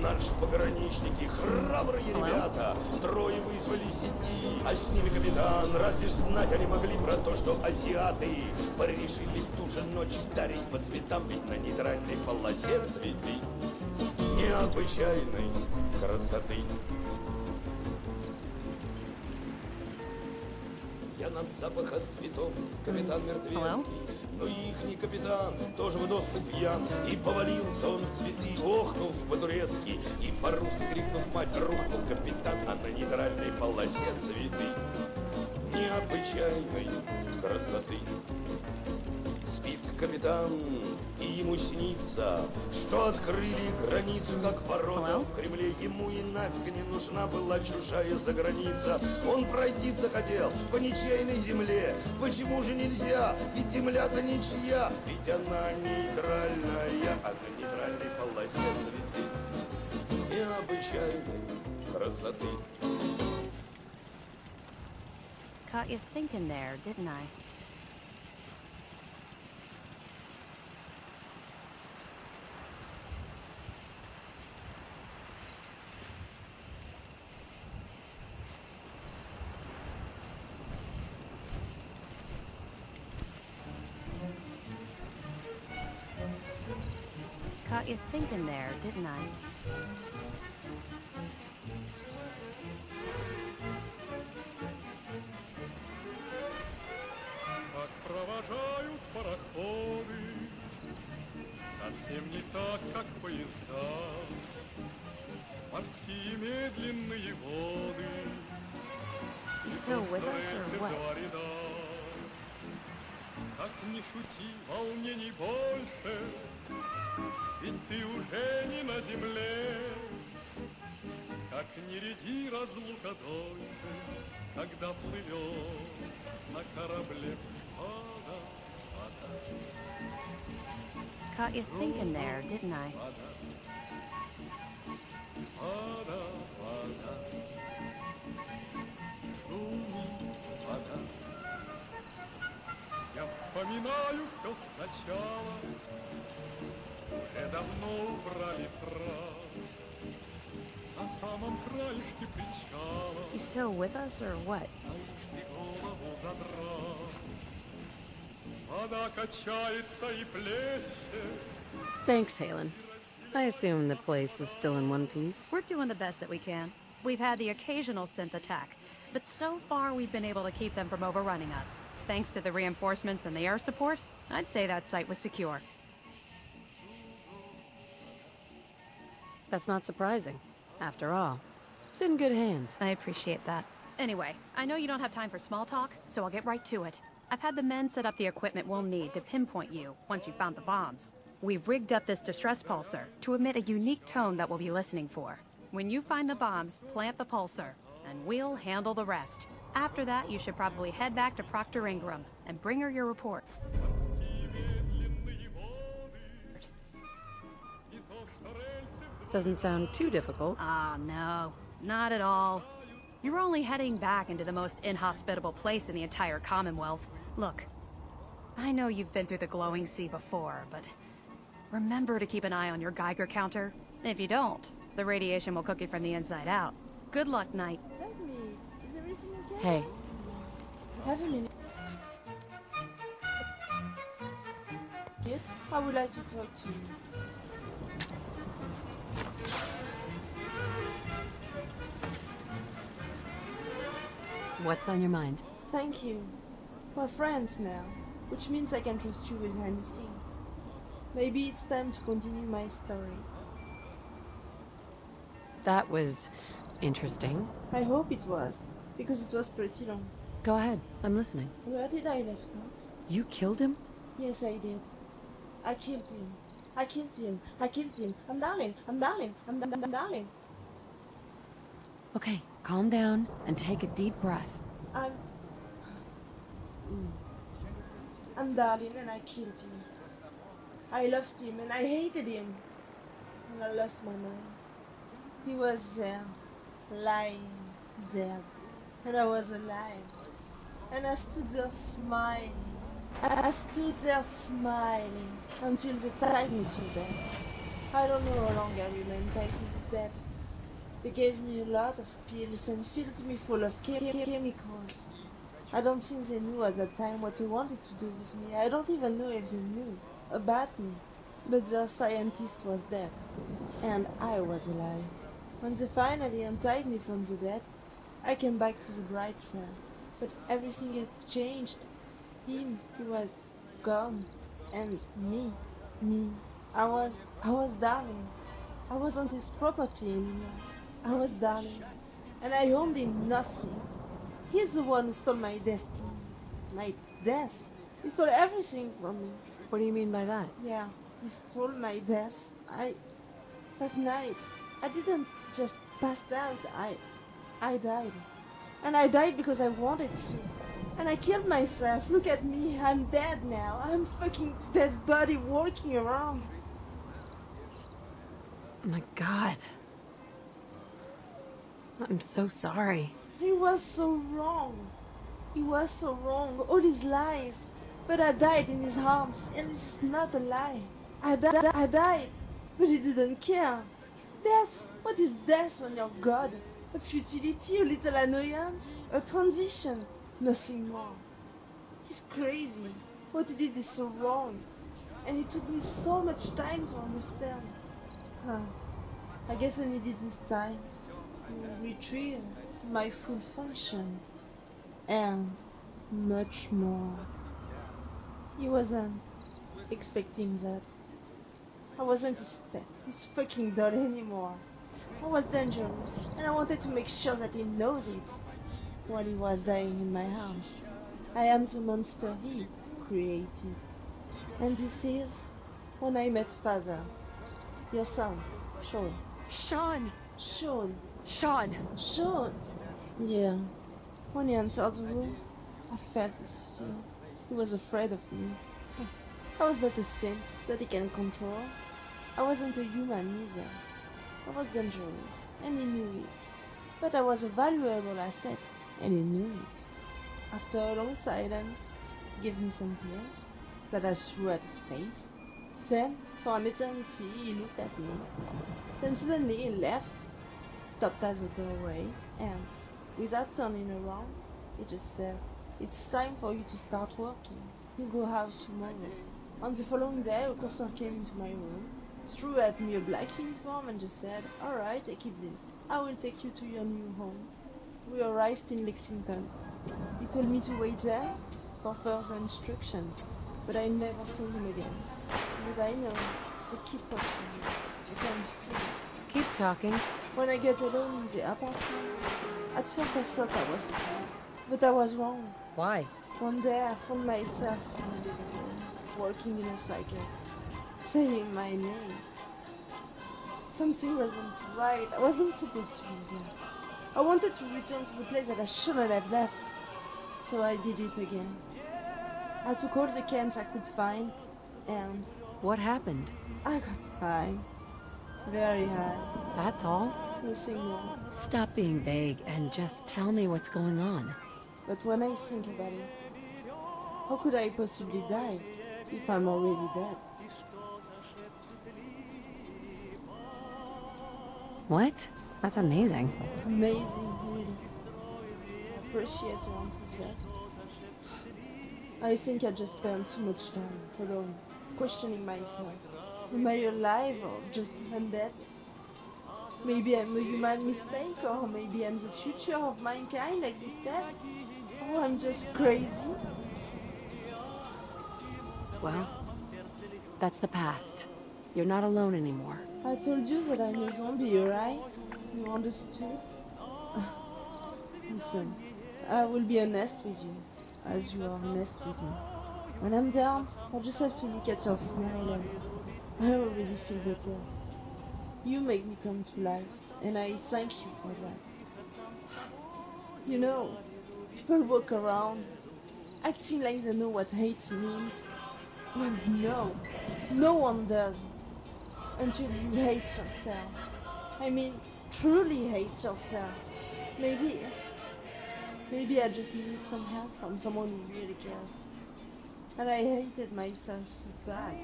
Наши пограничники, храбрые ребята, трое вызвали сети, а с ними капитан. Разве ж знать они могли про то, что азиаты порешили в ту же ночь дарить по цветам, ведь на нейтральной полосе цветы необычайной красоты. Я над запахом цветов, капитан Мертвецкий, но ихний капитан тоже в доску пьян. И повалился он в цветы, охнув по-турецки, и по-русски крикнув мать, рухнул капитан, а на нейтральной полосе цветы необычайной красоты. Спит капитан, и ему снится, что открыли границу, как ворота в Кремле. Ему и нафиг не нужна была чужая заграница. Он пройтиться хотел по ничейной земле. Почему же нельзя? Ведь земля-то ничья, ведь она нейтральная, а на нейтральной полосе цветы необычайной красоты. Caught you thinking there, didn't I? Caught you thinking there, didn't I? Как провожают пароходы, совсем не так, как поезда. Морские медленные воды. You still with us or what? Как не шути, волнений больше, ведь ты уже не на земле. Как не ряди разлука дольше, когда плывет на корабле вода, вода. Caught you thinking there, didn't I? Вода, вода, шумит вода. Я вспоминаю все сначала, уже давно убрали трав на самом краешке причала. You still with us or what? Стоишь ты голову задрав, вода качается и плещет. Thanks, Halen. I assume the place is still in one piece. We're doing the best that we can. We've had the occasional synth attack, but so far we've been able to keep them from overrunning us. Thanks to the reinforcements and the air support, I'd say that site was secure. That's not surprising. After all, it's in good hands. I appreciate that. Anyway, I know you don't have time for small talk, so I'll get right to it. I've had the men set up the equipment we'll need to pinpoint you once you've found the bombs. We've rigged up this distress pulsar to emit a unique tone that we'll be listening for. When you find the bombs, plant the pulsar, and we'll handle the rest. After that, you should probably head back to Proctor Ingram and bring her your report. Doesn't sound too difficult. Ah, no. Not at all. You're only heading back into the most inhospitable place in the entire Commonwealth. Look, I know you've been through the glowing sea before, but remember to keep an eye on your Geiger counter. If you don't, the radiation will cook you from the inside out. Good luck, Knight. Don't meet. Is everything okay? Hey. Have a minute. Kids, I would like to talk to you. What's on your mind? Thank you. We're friends now, which means I can trust you with anything. Maybe it's time to continue my story. That was interesting. I hope it was, because it was pretty long. Go ahead, I'm listening. Where did I left off? You killed him? Yes, I did. I killed him. I killed him. I killed him. I'm darling. I'm darling. I'm darling. Okay, calm down and take a deep breath. I'm darling and I killed him. I loved him and I hated him. And I lost my mind. He was there, lying, dead. And I was alive. And I stood there smiling. I stood there smiling until they tied me to a bed. I don't know how long I remained tied to this bed. They gave me a lot of pills and filled me full of chemicals. I don't think they knew at that time what they wanted to do with me. I don't even know if they knew about me. But their scientist was dead, and I was alive. When they finally untied me from the bed, I came back to the bright side. But everything had changed. He was gone, and me, I was darling. I wasn't his property anymore. I was darling, and I owned him nothing. He's the one who stole my destiny, my death. He stole everything from me. What do you mean by that? Yeah, he stole my death. That night, I didn't just pass out. I died, and I died because I wanted to. And I killed myself. Look at me, I'm dead now. I'm fucking dead body walking around. Oh my God. I'm so sorry. He was so wrong. He was so wrong. All his lies. But I died in his arms, and it's not a lie. I died, but he didn't care. Death? What is death when you're God? A futility, a little annoyance, a transition. Nothing more. He's crazy. What he did is so wrong. And it took me so much time to understand. I guess I needed this time to retrieve my full functions. And much more. He wasn't expecting that. I wasn't his pet, his fucking doll anymore. I was dangerous, and I wanted to make sure that he knows it. While he was dying in my arms. I am the monster he created. And this is when I met Father. Your son, Sean. Sean! Sean. Sean! Sean! Yeah. When he entered the room, I felt his fear. He was afraid of me. I was not a saint that he can control. I wasn't a human either. I was dangerous, and he knew it. But I was a valuable asset. And he knew it. After a long silence, he gave me some pills that I threw at his face. Then, for an eternity, he looked at me. Then suddenly he left, stopped at the doorway, and without turning around, he just said, "It's time for you to start working. You go out tomorrow." On the following day, a cursor came into my room, threw at me a black uniform, and just said, "Alright, I keep this. I will take you to your new home." We arrived in Lexington. He told me to wait there for further instructions, but I never saw him again. But I know they keep watching me. I can feel it. Keep talking. When I get alone in the apartment, at first I thought I was wrong, but I was wrong. Why? One day I found myself in the living room, working in a cycle, saying my name. Something wasn't right. I wasn't supposed to be there. I wanted to return to the place that I shouldn't have left. So I did it again. I took all the camps I could find, and... What happened? I got high. Very high. That's all? Nothing more. Stop being vague and just tell me what's going on. But when I think about it, how could I possibly die if I'm already dead? What? That's amazing. Amazing, really. I appreciate your enthusiasm. I think I just spent too much time alone, questioning myself. Am I alive or just undead? Maybe I'm a human mistake, or maybe I'm the future of mankind, like they said. Or I'm just crazy. Well, that's the past. You're not alone anymore. I told you that I'm a zombie, right? You understood? Listen, I will be honest with you, as you are honest with me. When I'm down, I just have to look at your smile and I already feel better. You make me come to life, and I thank you for that. You know, people walk around acting like they know what hate means. But no, no one does. Until you hate yourself. I mean, truly hate yourself. Maybe I just needed some help from someone who really cared. And I hated myself so bad.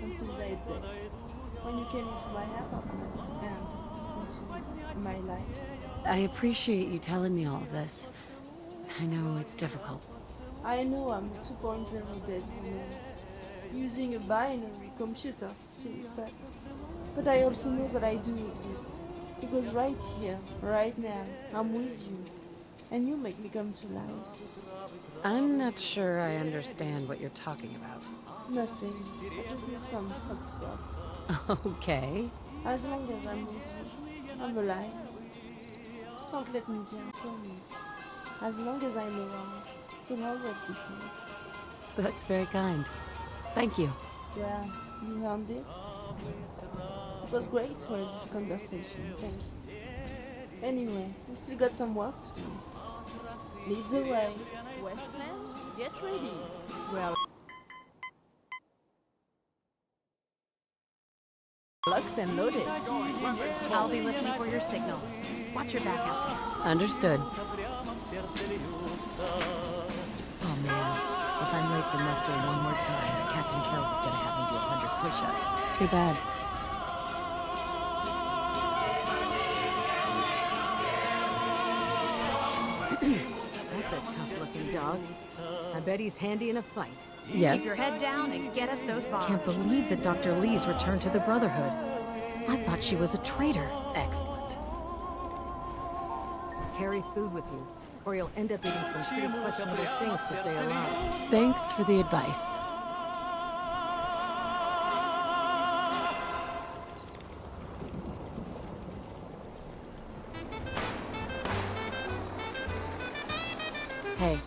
Until that day, when you came into my apartment and into my life. I appreciate you telling me all of this. I know it's difficult. I know I'm a 2.0 dead woman, using a binary computer to think, but I also know that I do exist. Because right here, right now, I'm with you, and you make me come to life. I'm not sure I understand what you're talking about. Nothing. I just need some hot swap. Okay. As long as I'm with you, I'm alive. Don't let me down, promise. As long as I'm around, you'll always be safe. That's very kind. Thank you. Well, you earned it. It was great to have this conversation, thank you. Anyway, we still got some work to do. Lead the way. Westland, get ready. Well, locked and loaded. I'll be listening for your signal. Watch your back out there. Understood. Oh man, if I'm late for muster one more time, Captain Kells is gonna have me do 100 push-ups. Too bad. That's a tough-looking dog. I bet he's handy in a fight. Yes. Keep your head down and get us those bombs. Can't believe that Dr. Lee's returned to the Brotherhood. I thought she was a traitor. Excellent. Carry food with you, or you'll end up eating some pretty questionable things to stay alive. Thanks for the advice. Hey.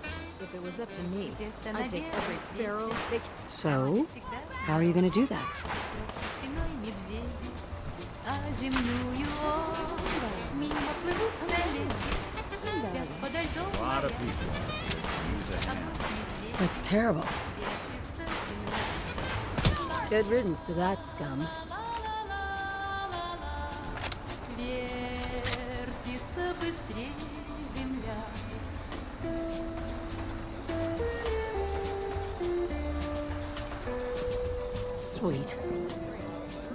If it was up to me, I'd take every sparrow, fish. So, how are you gonna do that? A lot of people use a hand. That's terrible. Good riddance to that scum. Sweet.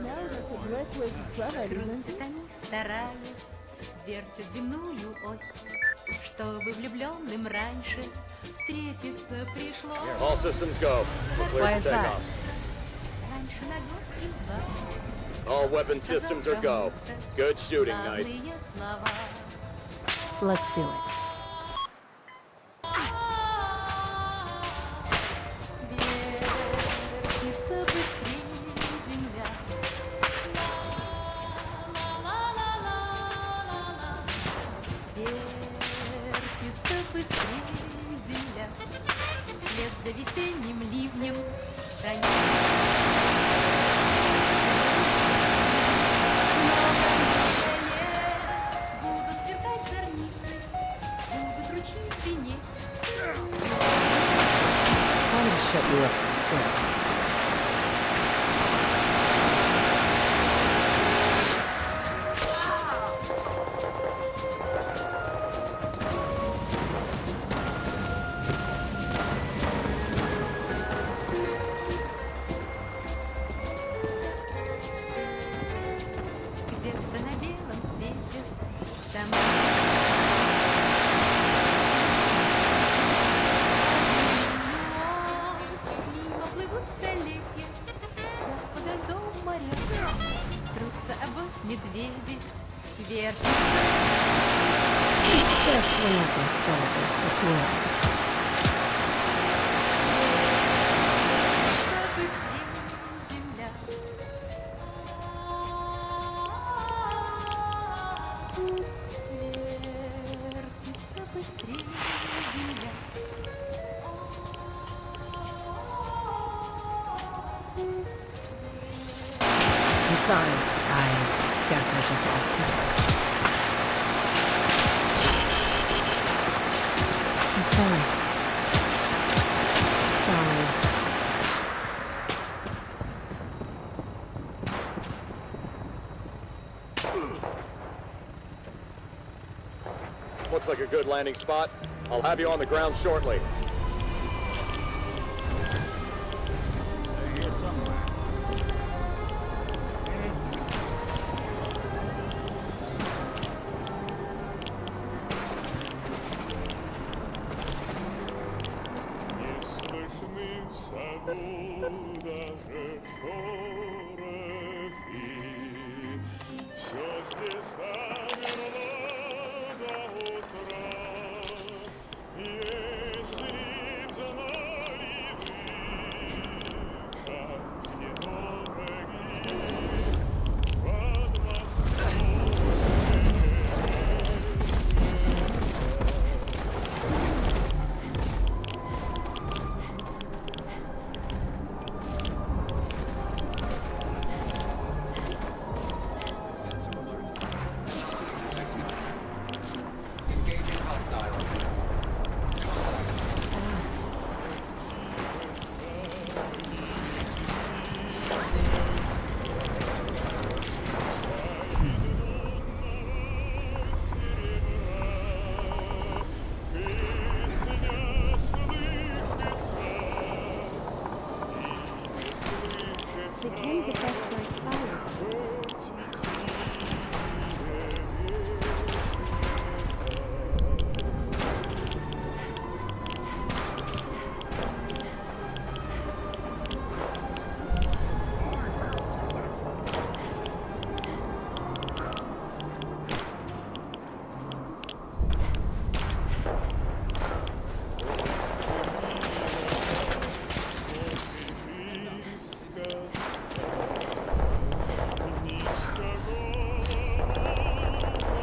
now that's a great way to travel, isn't it? Стараясь, вертят земную ось, чтобы влюбленным раньше встретиться пришлось. All systems go. We're clear Why for is that? takeoff. Раньше на год и два. All weapon systems are go. Good shooting, Knight. Главные слова. Let's do it. Вертится быстрее земля. Вертится быстрее земля. Вслед за весенним ливнем будут сверкать зорницы, будут ручьи звенеть. Time to shut you up. Good. где-то на белом свете. Там... Мимо плывут столетия, спят подо льдом моря. Трутся обоз медведи, вертятся. Guess we're not gonna solve this with words. I'm sorry. I guess I just lost count. I'm sorry. Sorry. Looks like a good landing spot. I'll have you on the ground shortly. They're here somewhere. The Ken's effects are expired.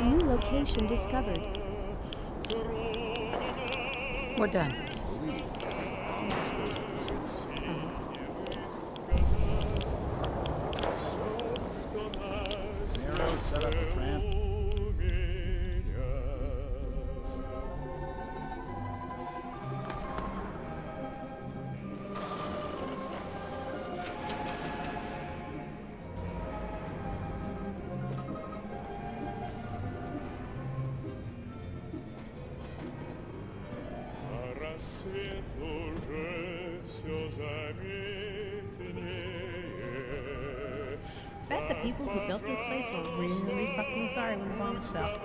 New location discovered. We're done. Nero set up a trap. Рассвет уже все заметнее. Bet the people who built this place were really fucking sorry when the bombs fell.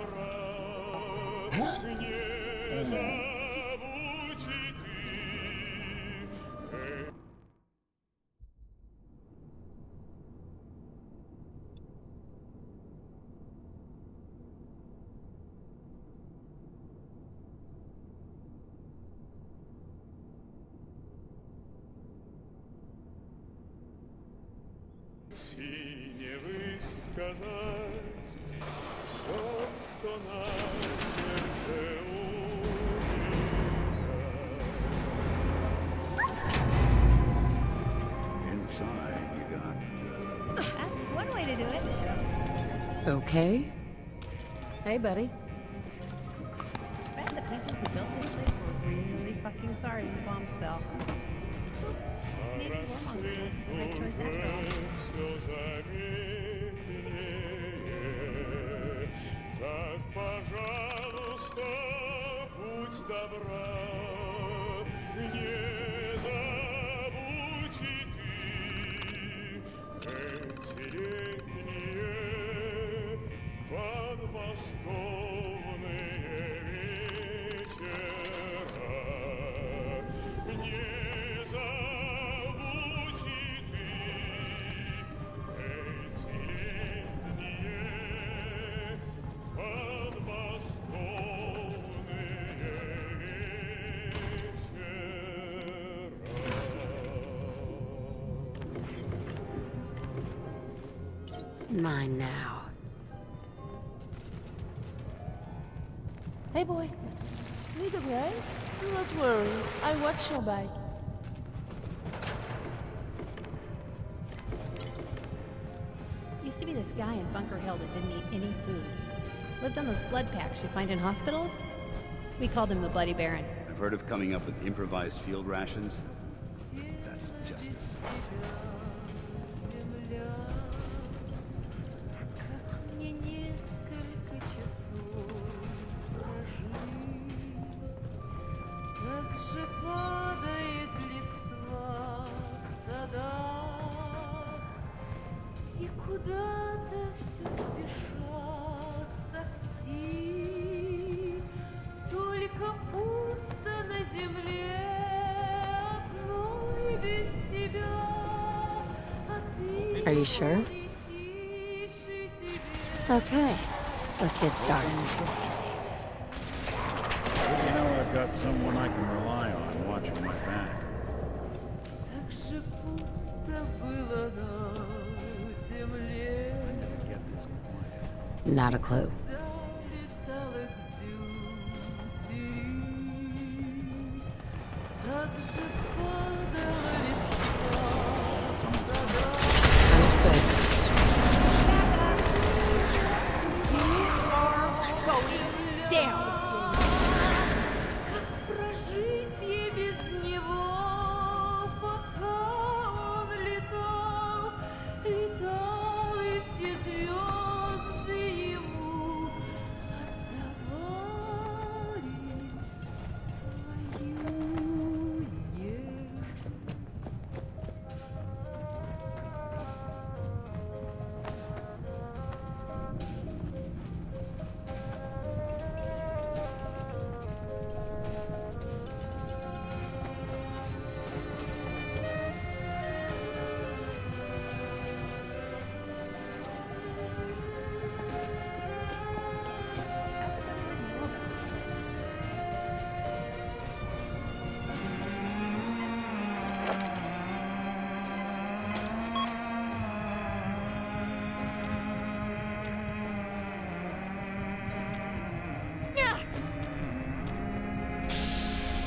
И не высказать все, что на сердце у меня. Inside, you got... That's one way to do it. Okay. Hey, buddy. Bet the people who built this place were really fucking sorry when the bombs fell. Oops. Maybe Warmongers wasn't the right choice after all. Все заметнее. Так, пожалуйста, будь добра, не забудь и ты эти летние Mine now. Hey, boy. Need a break? Do not worry. I watch your bike. Used to be this guy in Bunker Hill that didn't eat any food. Lived on those blood packs you find in hospitals. We called him the Bloody Baron. I've heard of coming up with improvised field rations. That's just disgusting. Are you sure? Okay, let's get started. Well, you know I've got someone I can rely on watching my back. Not a clue.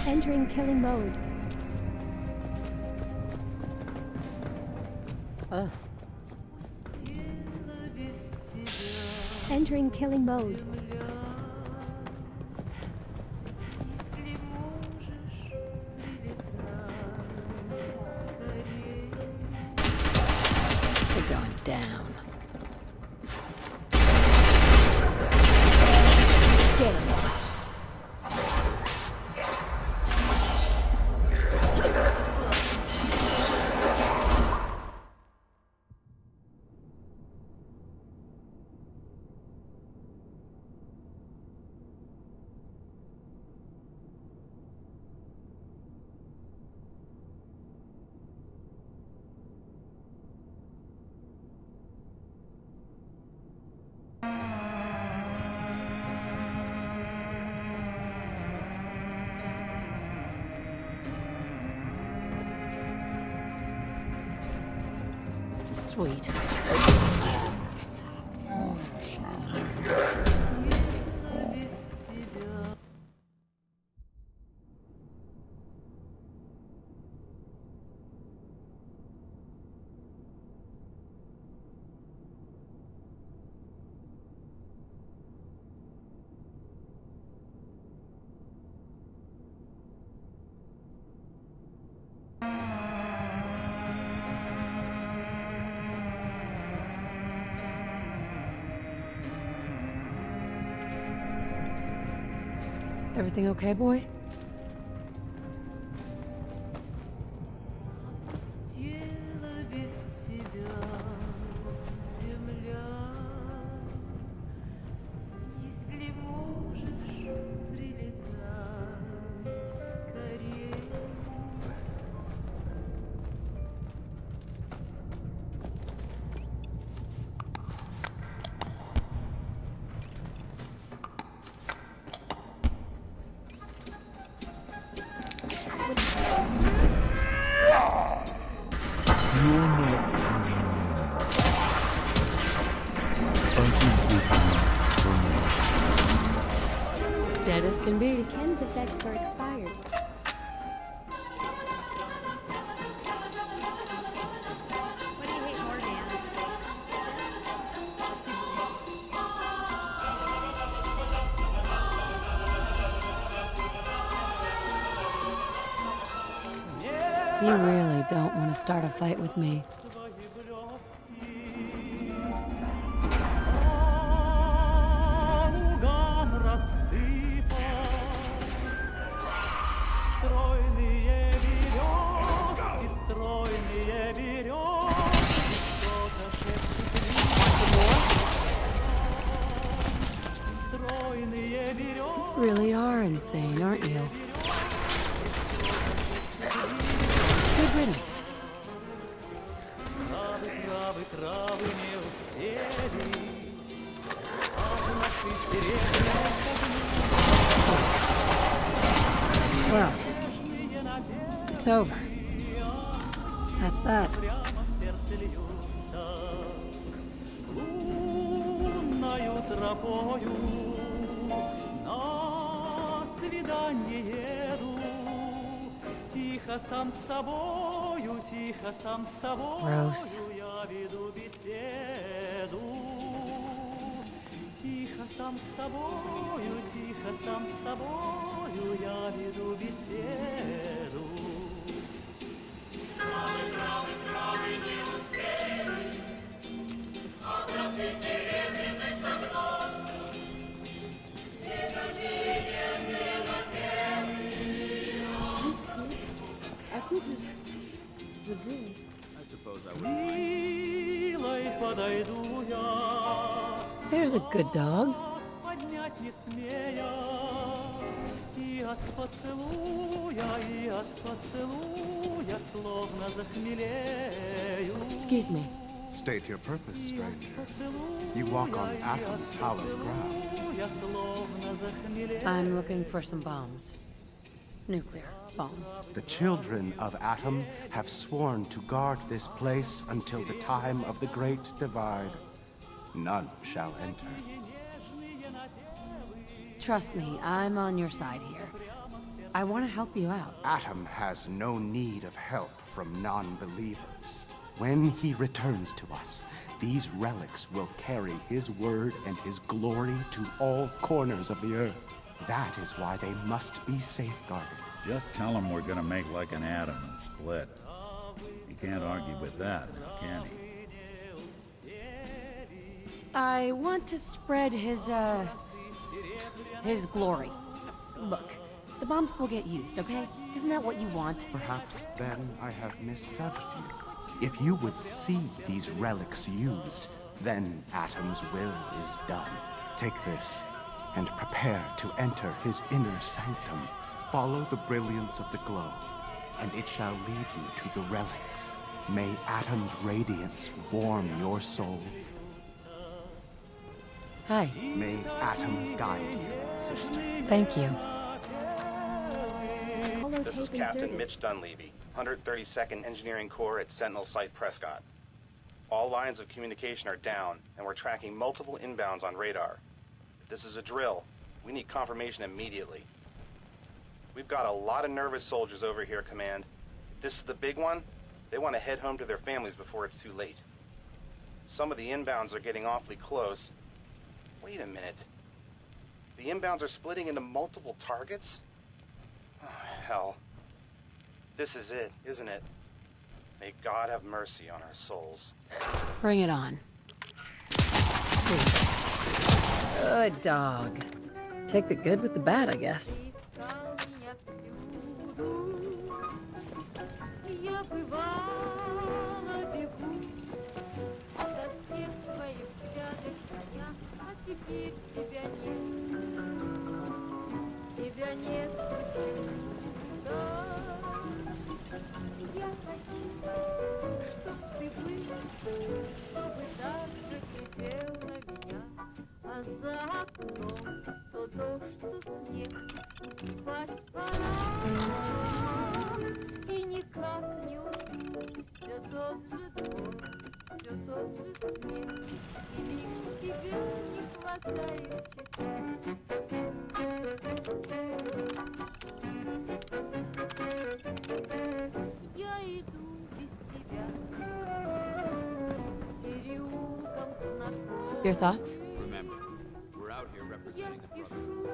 Entering killing mode. Entering killing mode. We're going down. Get him. Sweet. Everything okay, boy? Dead as can be. Ken's effects are expired. What do you hate more, Dan? You really don't want to start a fight with me. You really are insane, aren't you? Good riddance. Well, it's over. That's that. Gross. Just eat. I could just the drink. I suppose I would. There's a good dog. Excuse me. State your purpose, stranger. You walk on Atom's hallowed ground. I'm looking for some bombs. Nuclear bombs. The children of Atom have sworn to guard this place until the time of the Great Divide. None shall enter. Trust me, I'm on your side here. I want to help you out. Atom has no need of help from non-believers. When he returns to us, these relics will carry his word and his glory to all corners of the earth. That is why they must be safeguarded. Just tell him we're gonna make like an atom and split. You can't argue with that, can he? I want to spread his glory. Look, the bombs will get used, okay? Isn't that what you want? Perhaps then I have misjudged you. If you would see these relics used, then Atom's will is done. Take this, and prepare to enter his inner sanctum. Follow the brilliance of the glow, and it shall lead you to the relics. May Atom's radiance warm your soul. Hi. May Atom guide you, sister. Thank you. This is Captain Mitch Dunleavy, 132nd Engineering Corps at Sentinel Site Prescott. All lines of communication are down, and we're tracking multiple inbounds on radar. This is a drill. We need confirmation immediately. We've got a lot of nervous soldiers over here, Command. If this is the big one, they want to head home to their families before it's too late. Some of the inbounds are getting awfully close. Wait a minute. The inbounds are splitting into multiple targets? Oh, hell. This is it, isn't it? May God have mercy on our souls. Bring it on. Sweet. Good dog. Take the good with the bad, I guess. Your thoughts? Remember, we're out here representing the brotherhood.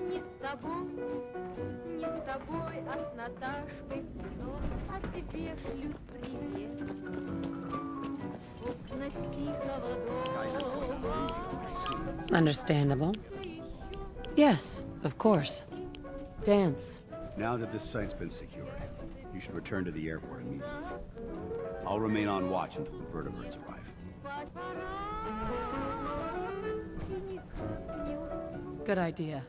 Не с тобой, не с тобой, а с Наташкой вновь о тебе шлют привет. Окна тихого дома. Understandable. Yes, of course. Dance. Now that this site's been secured, you should return to the airport immediately. I'll remain on watch until the vertibirds arrive. Good idea.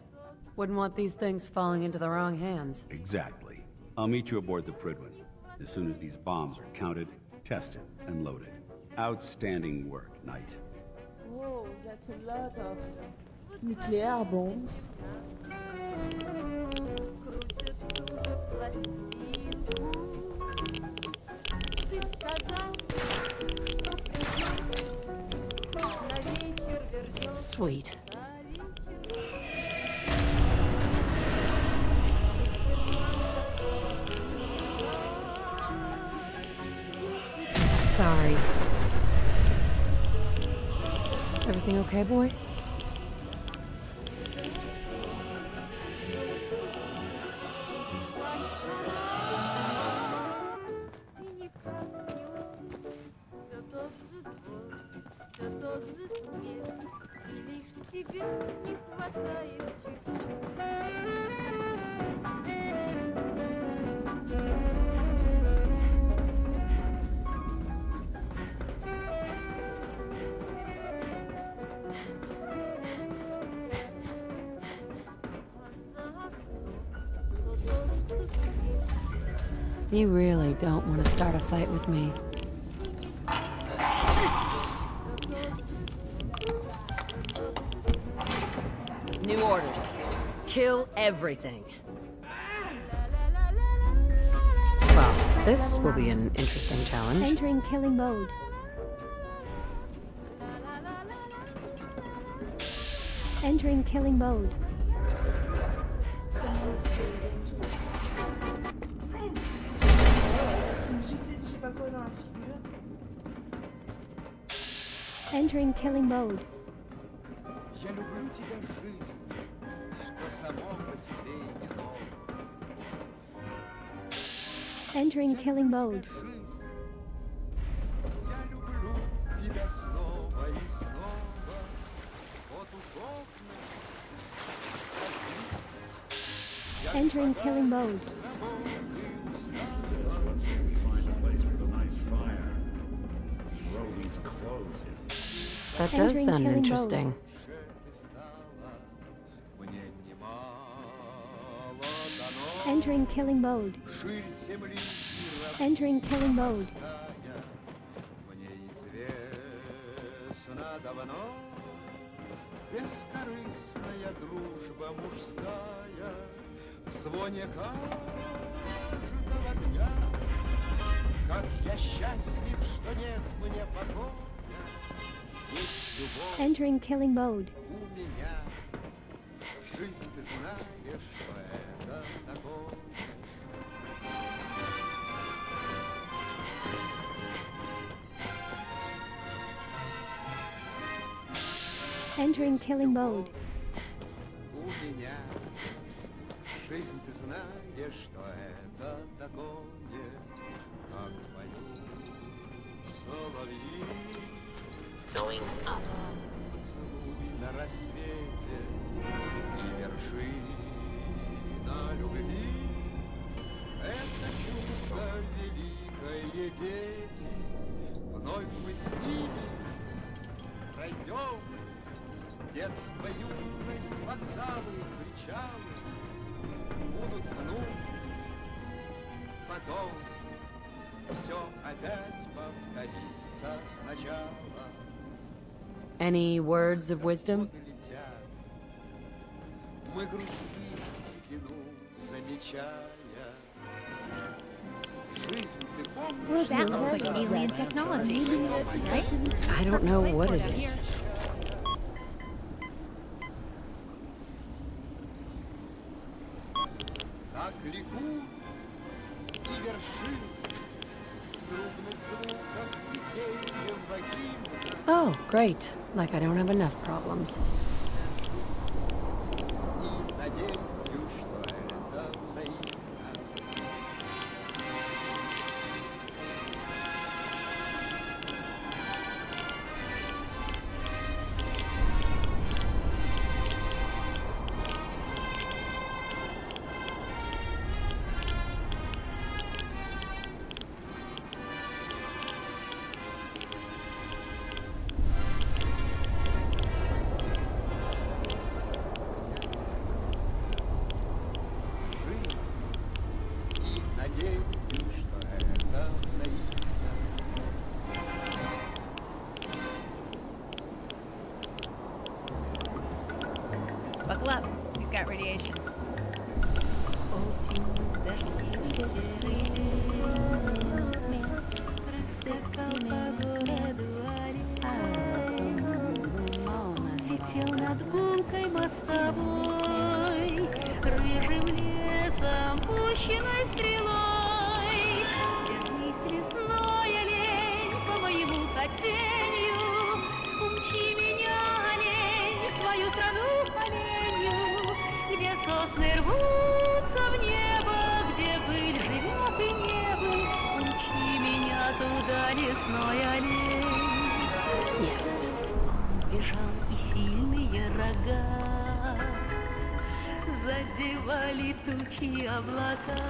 Wouldn't want these things falling into the wrong hands. Exactly. I'll meet you aboard the Prydwen as soon as these bombs are counted, tested, and loaded. Outstanding work, Knight. Whoa, that's a lot of nuclear bombs. Sweet. Sorry. Everything okay, boy? You really don't want to start a fight with me. New orders. Kill everything. Well, this will be an interesting challenge. Entering killing mode. Entering killing mode. Entering killing mode. Я люблю тебя, жизнь, что само по себе не ново. Entering killing mode. Я люблю тебя снова и снова. Вот уж окна. Entering killing mode. Let's say we find a place with a nice fire. Throw these clothes in. That does sound interesting. Entering killing mode. Entering killing mode. Мне известно давно, бескорыстная дружба мужская в звоне каждого дня. Как я счастлив, что нет мне покоя, есть любовь Entering killing mode. у меня. Жизнь, ты знаешь, что это такое. Entering killing mode. У меня жизнь, ты знаешь, что это такое, как поют соловьи. Going up. Поцелуй на рассвете и вершина любви. Это чудо великое, дети, вновь мы с ними пройдем. Детство, юность, вокзалы, причалы будут вновь. Потом все опять повторится сначала. Any words of wisdom? Мы грустим седину, замечая. Жизнь, ты помнишь? That looks like alien technology, right? I don't know what it is. Так ликуй и вершись. Oh, great. Like I don't have enough problems. Buckle up. We've got radiation. Летел над гулкой мостовой, рыжим лесом, пущенной стрелой. Вернись, лесной олень, по моему хотению, умчи меня, олень, в свою страну оленью, где сосны рвутся в небо, где быль живет и небыль. Умчи меня туда, лесной олень. Yes. Бежал, и сильные рога задевали тучи облака,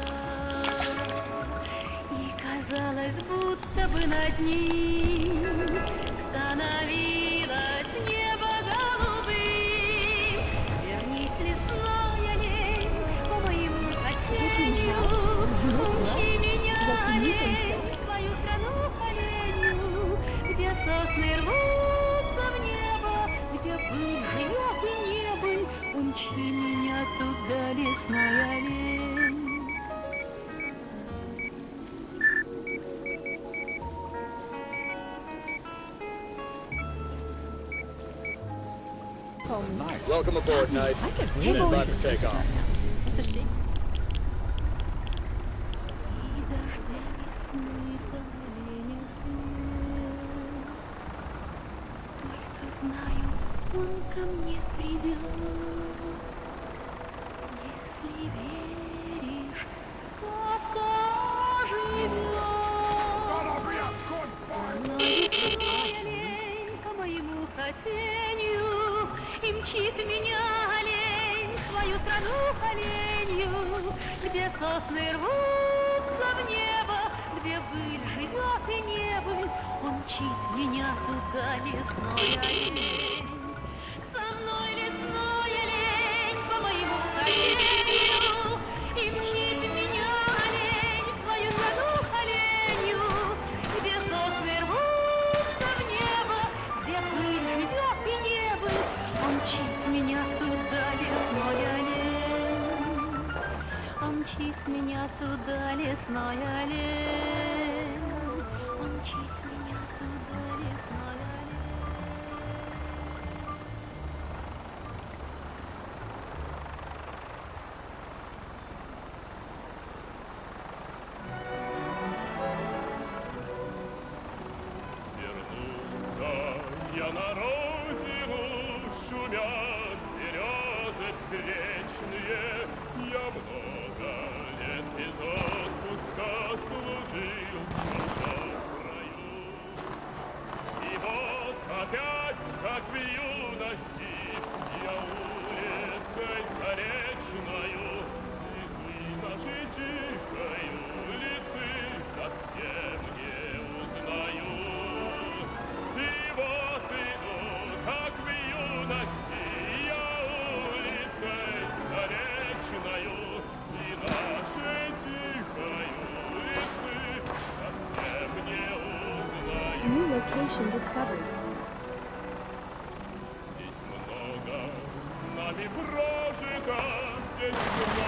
и казалось, будто бы над ним становилось небо голубым. Вернись, лесной олень, по моему хотению, умчи меня, олень, в свою страну оленью, где сосны рвутся в небо, где быль живет и небыль. Умчи меня туда, лесной олень. Welcome aboard, Knight. Stand by for takeoff. It's a shame. И дождя весны, то оленя след. Только знаю, он ко мне придет. Если веришь, сказка живет. Со мной лесной олень, по моему хотению, и мчит меня олень в свою страну оленью, где сосны рвутся в небо, где быль живет и небыль. Он мчит меня туда, лесной олень. Со мной лесной олень, по моему хотению, и мчит меня олень в свою страну оленью, где сосны рвутся в небо, где быль живет и небыль. Он мчит меня туда, лесной олень. Он мчит меня туда, лесной олень. Он мчит меня туда, лесной олень. Вернулся я на родину, шумят березы встречные. Я много лет без отпуска служил в чужом краю. И вот опять, как в юности, я улицей заречною, и вы наши тихой улицы совсем не узнаю. И вот иду, как в юности, я улицей заречною, и наши тихой улицы совсем не узнаю. New location discovered. Здесь много нами прожито, здесь много